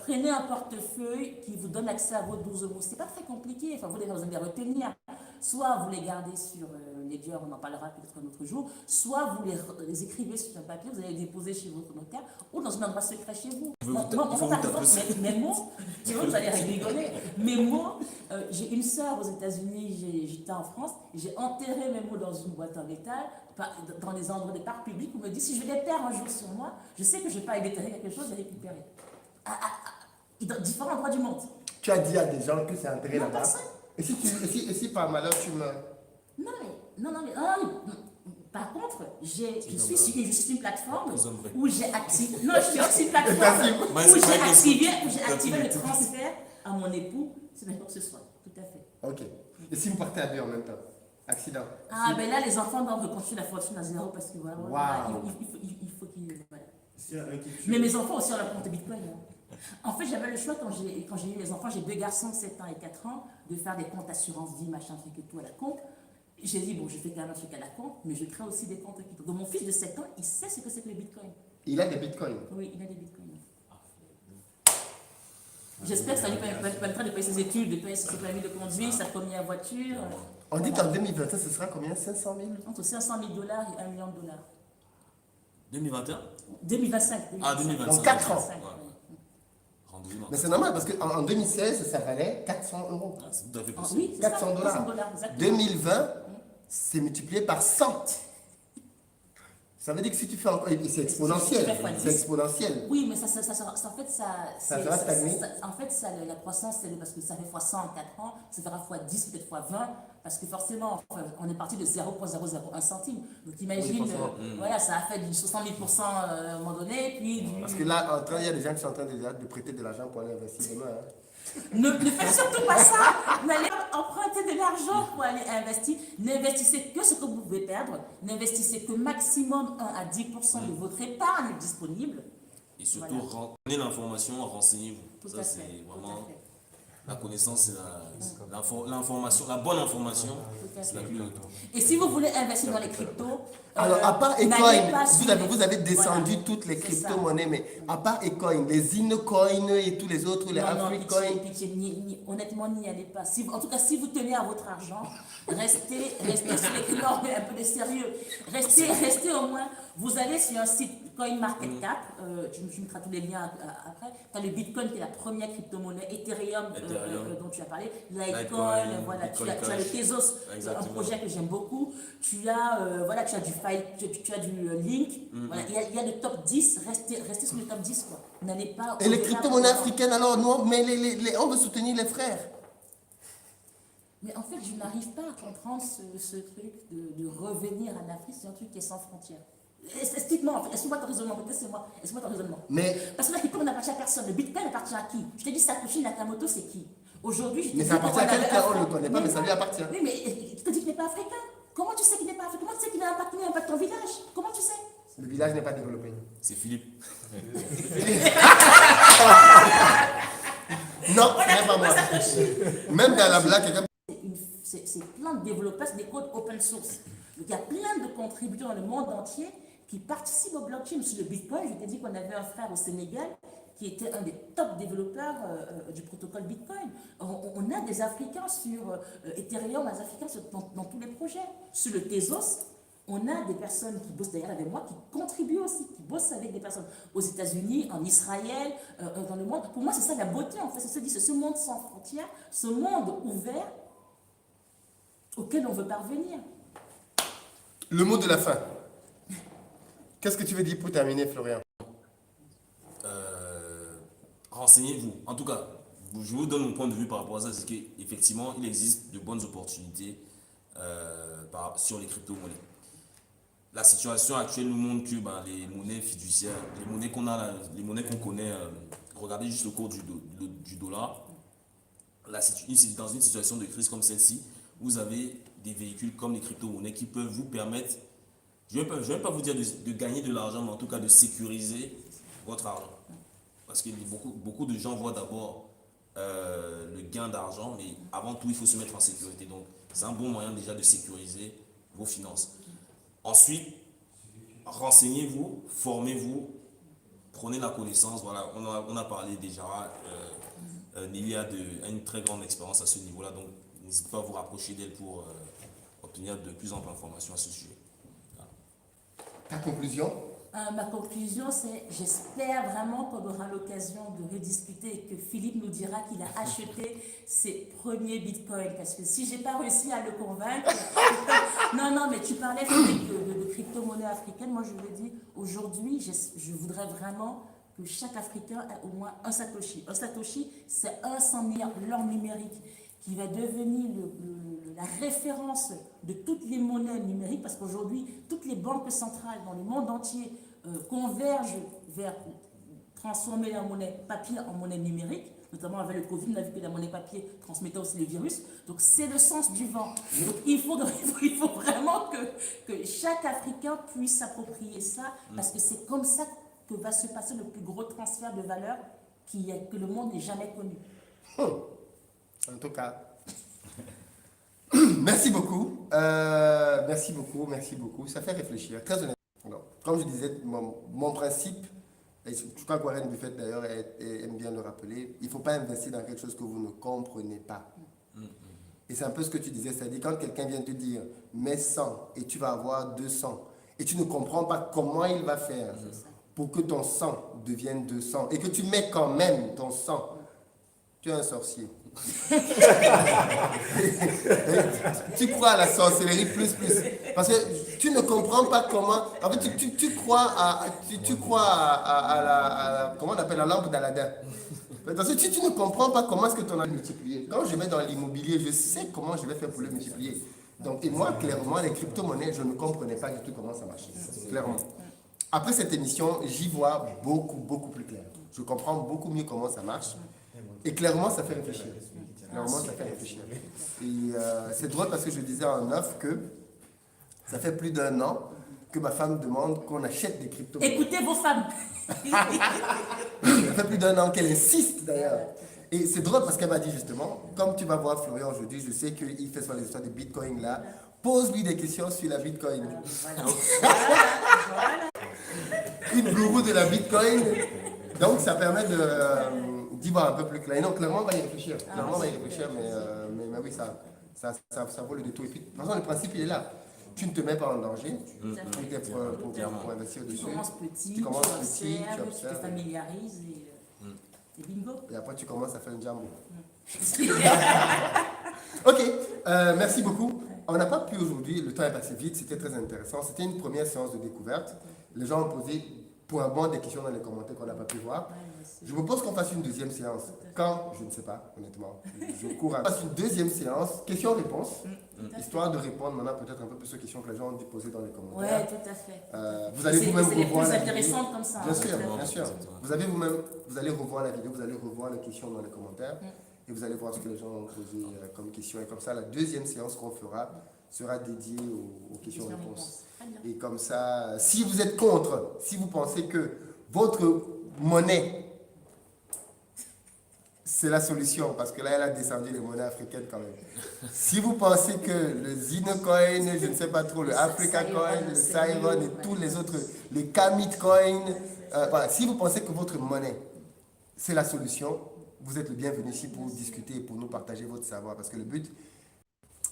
S3: prenez un portefeuille qui vous donne accès à vos 12 mots. Ce n'est pas très compliqué, enfin, vous devez les retenir. Soit vous les gardez sur Ledger, on en parlera peut-être un autre jour, soit vous les écrivez sur un papier, vous allez les déposer chez votre notaire ou dans un endroit secret chez vous. Par exemple, mes mots, vous allez rigoler, mes mots, j'ai une sœur aux États-Unis, j'étais en France, j'ai enterré mes mots dans une boîte en métal, dans des endroits des parcs publics, où on me dit si je les perds un jour sur moi, je sais que je ne vais pas aller déterrer quelque chose et récupérer. Dans différents endroits du monde.
S1: Tu as dit à des gens que c'est enterré
S3: Non,
S1: là-bas.
S3: personne.
S1: Et si par malheur tu meurs?
S3: Non, par contre, je suis sur une plateforme où j'ai activé. Non, je suis sur une plateforme où j'ai activé le transfert à mon époux, c'est n'importe ce soit. Tout à fait.
S1: Ok. Et si vous partez à deux en même temps? Accident.
S3: Ben là, les enfants doivent reconstruire la fortune à zéro parce que voilà, il faut qu'ils. Voilà. Mais mes enfants aussi ont leur compte Bitcoin. Hein. En fait, j'avais le choix quand j'ai eu mes enfants, j'ai 2 garçons, 7 ans et 4 ans, de faire des comptes assurance vie, machin, truc et tout à la con. J'ai dit, bon, je fais quand même un truc à la con, mais je crée aussi des comptes crypto. Donc mon fils de 7 ans, il sait ce que c'est que le Bitcoin.
S1: Il a des Bitcoins.
S3: Oui, il a des Bitcoins. J'espère que ça lui permettra de payer ses études, de payer son permis de conduire, sa première voiture.
S1: On dit qu'en 2021, ce sera combien? 500 000?
S3: Entre 500 000 dollars et 1 million de dollars.
S2: 2021?
S3: 2025.
S2: Ah, 2025.
S1: Dans 4 ans.
S2: Ouais. Rendez-vous.
S1: Mais c'est normal parce qu'en 2016, ça valait 400 euros.
S2: Ah, c'est tout à fait
S3: Ah,
S2: possible.
S3: oui, c'est ça,
S1: 400 dollars.
S3: exactement.
S1: 2020, c'est multiplié par 100. Ça veut dire que si tu fais encore. C'est exponentiel.
S3: Si tu fais
S1: C'est exponentiel.
S3: Oui, mais en fait,
S1: va stagner.
S3: en fait, la croissance, c'est parce que ça fait fois 100 en 4 ans, ça fera fois 10, peut-être fois 20, parce que forcément, enfin, on est parti de 0,001 centime. Donc imagine,
S1: Oui, forcément.
S3: voilà, ça a fait du 70 000% à un moment donné, puis du...
S1: Parce que là, il y a des gens qui sont en train de prêter de l'argent pour aller investir demain. Hein.
S3: Ne faites surtout pas ça. N'allez pas emprunter de l'argent pour aller investir. N'investissez que ce que vous pouvez perdre. N'investissez que maximum 1 à 10% de votre épargne disponible.
S2: Et surtout,
S3: Voilà.
S2: prenez l'information, renseignez-vous.
S3: Tout
S2: Ça,
S3: à
S2: c'est
S3: fait.
S2: vraiment.
S3: Tout à fait.
S2: La connaissance, c'est l'information, la bonne information,
S3: Tout à
S2: c'est la
S3: fait.
S2: plus haute.
S3: Et si vous voulez investir dans les cryptos,
S1: Alors, à part
S3: n'allez
S1: Ecoin,
S3: pas sur les-
S1: vous avez descendu
S3: Voilà.
S1: toutes les
S3: C'est ça.
S1: crypto-monnaies, mais à part Ecoin, les Incoin et tous les autres, les
S3: Non, non,
S1: Africoin.
S3: pitié, honnêtement, n'y allez pas. En tout cas, si vous tenez à votre argent, restez sur les cryptos, un peu de sérieux. Restez au moins. Vous allez sur un site CoinMarketCap, tu mettras tous les liens après. Tu as le Bitcoin qui est la première crypto-monnaie, Ethereum, dont tu as parlé, Litecoin, voilà, tu
S2: Bitcoin
S3: as le
S2: Cash.
S3: Tezos, un
S2: Exactement.
S3: projet que j'aime beaucoup. Tu as, voilà, tu as du file, tu as du link. Voilà, il y a le top 10, restez sur le top 10. Quoi. N'allez pas.
S1: Et les
S3: au-delà
S1: crypto-monnaies
S3: de-
S1: africaines, alors, non, mais on veut soutenir les frères.
S3: Mais en fait, je n'arrive pas à comprendre ce truc de revenir en Afrique, c'est un truc qui est sans frontières. Explique-moi, en fait, explique-moi ton raisonnement, explique-moi ton raisonnement.
S1: Mais,
S3: Parce que la crypto n'appartient à personne, le bitcoin appartient à qui? Je te dis Satoshi Nakamoto, c'est qui? Aujourd'hui, je te
S1: mais
S3: dis
S1: ça appartient à
S3: qu'on avait
S1: quelqu'un,
S3: un
S1: on ne le
S3: frère.
S1: connaît pas, mais ça lui appartient.
S3: Oui, mais tu te dis qu'il n'est pas africain. Comment tu sais qu'il n'est pas africain? Comment tu sais qu'il a impacté ton village? Comment tu sais?
S1: Le village n'est pas développé.
S2: C'est Philippe.
S1: Non, ce n'est pas moi. Même dans la blague, quelqu'un.
S3: C'est plein de développeurs, c'est des codes open source. Donc il y a plein de contributeurs dans le monde entier qui participent au blockchain. Sur le Bitcoin, je t'ai dit qu'on avait un frère au Sénégal qui était un des top développeurs du protocole Bitcoin. On a des Africains sur Ethereum, des Africains dans tous les projets. Sur le Tezos, on a des personnes qui bossent d'ailleurs avec moi, qui contribuent aussi, qui bossent avec des personnes aux États-Unis, en Israël, dans le monde. Pour moi, c'est ça la beauté, en fait. C'est ce monde sans frontières, ce monde ouvert auquel on veut parvenir.
S1: Le mot de la fin. Qu'est-ce que tu veux dire pour terminer, Florian?
S2: Renseignez-vous. En tout cas, je vous donne mon point de vue par rapport à ça, c'est qu'effectivement, il existe de bonnes opportunités sur les crypto-monnaies. La situation actuelle nous montre que les monnaies fiduciaires, les monnaies qu'on a, les monnaies qu'on connaît, regardez juste le cours du dollar, dans une situation de crise comme celle-ci, vous avez des véhicules comme les crypto-monnaies qui peuvent vous permettre, je ne vais même pas vous dire de gagner de l'argent, mais en tout cas de sécuriser votre argent. Parce que beaucoup de gens voient d'abord le gain d'argent, mais avant tout, il faut se mettre en sécurité. Donc, c'est un bon moyen déjà de sécuriser vos finances. Ensuite, renseignez-vous, formez-vous, prenez la connaissance. Voilà, on a parlé déjà. Nelly a une très grande expérience à ce niveau-là, donc n'hésitez pas à vous rapprocher d'elle pour obtenir de plus amples informations à ce sujet. Voilà.
S1: Ta conclusion?
S3: Ma conclusion, c'est j'espère vraiment qu'on aura l'occasion de rediscuter et que Philippe nous dira qu'il a acheté ses premiers bitcoins. Parce que si je n'ai pas réussi à le convaincre... non, mais tu parlais Philippe, de crypto-monnaie africaine. Moi, je le dis, aujourd'hui, je voudrais vraiment que chaque Africain ait au moins un Satoshi. Un Satoshi, c'est un 100 000 l'or numérique qui va devenir la référence de toutes les monnaies numériques, parce qu'aujourd'hui, toutes les banques centrales dans le monde entier convergent vers transformer la monnaie papier en monnaie numérique. Notamment avec le Covid, on a vu que la monnaie papier transmettait aussi le virus. Donc c'est le sens du vent. Donc il faut vraiment que chaque Africain puisse s'approprier ça, parce que c'est comme ça que va se passer le plus gros transfert de valeur que le monde n'ait jamais connu.
S1: En tout cas, merci beaucoup. Merci beaucoup. Ça fait réfléchir, très honnêtement. Alors, comme je disais, mon principe Et je crois que Warren Buffett d'ailleurs aime bien le rappeler, il ne faut pas investir dans quelque chose que vous ne comprenez pas. Et c'est un peu ce que tu disais, c'est-à-dire quand quelqu'un vient te dire mets 100 et tu vas avoir 200 et tu ne comprends pas comment il va faire pour que ton 100 devienne 200 et que tu mets quand même ton 100, tu es un sorcier. Tu crois à la sorcellerie plus. Parce que tu ne comprends pas comment. En fait, tu crois à comment on appelle la lampe d'Aladin. Parce que tu ne comprends pas comment est-ce que ton as multiplié. Quand je vais dans l'immobilier, je sais comment je vais faire pour le multiplier. Donc, et moi, clairement, les crypto-monnaies, je ne comprenais pas du tout comment ça marchait. Clairement. Après cette émission, j'y vois beaucoup plus clair. Je comprends beaucoup mieux comment ça marche. Et clairement, ça fait réfléchir. Clairement, ça fait réfléchir. Et c'est drôle parce que je disais en off que ça fait plus d'1 an que ma femme demande qu'on achète des crypto-monnaies.
S3: Écoutez vos femmes.
S1: Ça fait plus d'1 an qu'elle insiste d'ailleurs. Et c'est drôle parce qu'elle m'a dit justement, comme tu vas voir Florian aujourd'hui, je sais qu'il fait sur les histoires de Bitcoin là, pose-lui des questions sur la Bitcoin. Une gourou de la Bitcoin. Donc ça permet d'y voir un peu plus clair. Non, clairement on va y réfléchir. Clairement on va y réfléchir, mais oui, ça vaut le détour. Et puis, de toute façon, le principe il est là. Tu ne te mets pas en danger pour investir dessus.
S3: Tu commences petit, tu observes, tu te familiarises et bingo.
S1: Et après tu commences à faire un jambo. Ok, merci beaucoup. On n'a pas pu aujourd'hui, le temps est passé vite, c'était très intéressant. C'était une première séance de découverte. Les gens ont posé pour un bon des questions dans les commentaires qu'on n'a pas pu voir. Je vous propose qu'on fasse une deuxième séance. Quand? Je ne sais pas, honnêtement. Je cours à... On fasse une deuxième séance, questions-réponses, histoire de répondre maintenant peut-être un peu plus aux questions que les gens ont dû poser dans les commentaires.
S3: Oui, tout à fait.
S1: Vous allez vous-même revoir
S3: c'est
S1: la
S3: les plus
S1: vidéo.
S3: intéressantes comme ça.
S1: Bien sûr, bien sûr. Vous allez revoir la vidéo, vous allez revoir les questions dans les commentaires et vous allez voir ce que les gens ont posé comme questions. Et comme ça, la deuxième séance qu'on fera sera dédiée aux questions-réponses. Et comme ça, si vous êtes contre, si vous pensez que votre monnaie, c'est la solution, parce que là, elle a descendu les monnaies africaines quand même. Si vous pensez que le Zinocoin, je ne sais pas trop, le Africa Coin, le Sairon et tous les autres, les Kamit Coin, voilà, si vous pensez que votre monnaie, c'est la solution, vous êtes le bienvenu ici pour discuter et pour nous partager votre savoir. Parce que le but,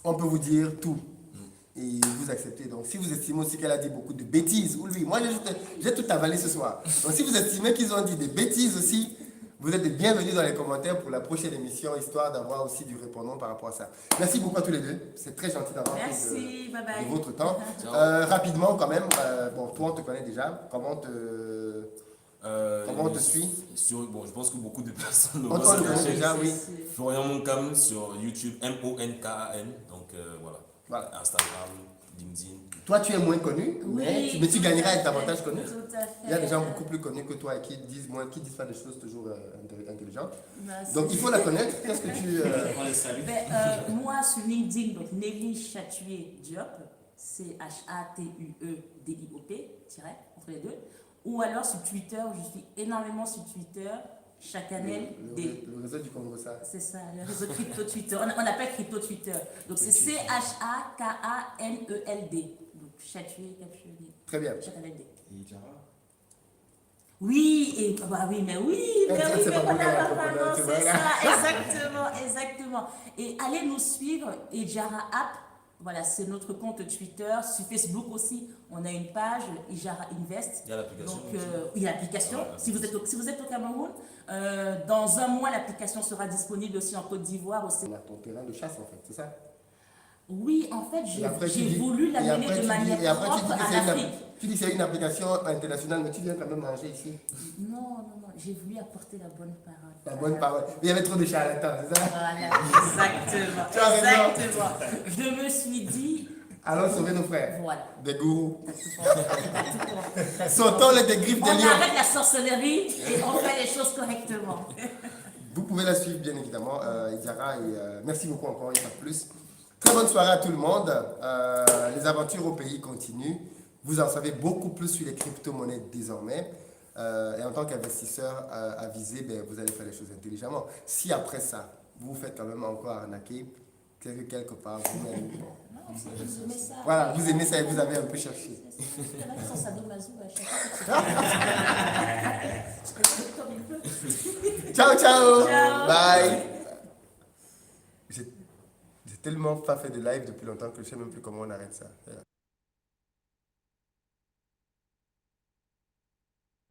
S1: on peut vous dire tout. Et vous acceptez. Donc, si vous estimez aussi qu'elle a dit beaucoup de bêtises, ou lui, moi j'ai tout avalé ce soir. Donc, si vous estimez qu'ils ont dit des bêtises aussi, vous êtes les bienvenus dans les commentaires pour la prochaine émission, histoire d'avoir aussi du répondant par rapport à ça. Merci beaucoup à tous les deux. C'est très gentil d'avoir pris de votre temps. Rapidement, quand même, bon, toi, on te connaît déjà. Comment on te suit?
S2: Bon, je pense que beaucoup de personnes le
S1: On
S2: voient
S1: te connaît déjà, oui.
S2: Florian Moncam sur YouTube, M-O-N-K-A-N. Donc voilà. Instagram, LinkedIn.
S1: Toi, tu es moins connu, mais tu gagneras à être davantage connu.
S3: Tout à fait.
S1: Il y a des gens beaucoup plus connus que toi et qui disent pas des choses toujours intelligentes. Donc, il faut la connaître. Qu'est-ce que tu...
S4: On les salue.
S3: Moi, sur LinkedIn, donc Nelly Chatue Diop, CHATUE-DIOP, entre les deux. Ou alors sur Twitter, je suis énormément sur Twitter. Chakanel D.
S1: Le réseau du Congo, ça.
S3: C'est ça, le réseau crypto Twitter. On appelle crypto Twitter. Donc c'est CHAKANELD. Donc Chatue, captionné.
S1: Très bien.
S3: Chakanel D.
S4: Et Jara.
S3: Oui, mais voilà, c'est ça, exactement. Et allez nous suivre, Ijara App. Voilà, c'est notre compte Twitter. Sur Facebook aussi, on a une page, Ijara Invest.
S2: Il y a l'application.
S3: Donc, il y a l'application. Si vous êtes au Cameroun, dans un mois, l'application sera disponible aussi en Côte d'Ivoire.
S1: On a ton terrain de chasse, en fait, c'est ça?
S3: Oui, en fait, j'ai voulu l'amener de manière propre à l'Afrique.
S1: Tu dis que c'est une application internationale, mais tu viens quand même manger ici.
S3: Non, j'ai voulu apporter la bonne parole.
S1: La bonne parole. Il y avait trop de charlatans, c'est ça?
S3: Voilà, exactement.
S1: Tu as raison.
S3: Exactement. Je me suis dit...
S1: Allons sauver nos frères.
S3: Voilà.
S1: Des gourous.
S3: T'as tout compris.
S1: Sortons les des griffes des
S3: On
S1: lions.
S3: arrête la sorcellerie et on fait les choses correctement.
S1: Vous pouvez la suivre, bien évidemment, Ijara. Et merci beaucoup encore une fois de plus. Très bonne soirée à tout le monde. Les aventures au pays continuent. Vous en savez beaucoup plus sur les crypto-monnaies désormais. Et en tant qu'investisseur avisé, vous allez faire les choses intelligemment. Si après ça, vous vous faites quand même encore arnaquer, c'est que quelque part, vous-même,
S3: vous aimez ça.
S1: Voilà, vous aimez ça et vous avez un peu cherché.
S3: Il y en a qui sont sadomaso à chaque fois. Comme il peut.
S1: Ciao, ciao.
S3: Ciao.
S1: Bye. J'ai tellement pas fait de live depuis longtemps que je sais même plus comment on arrête ça.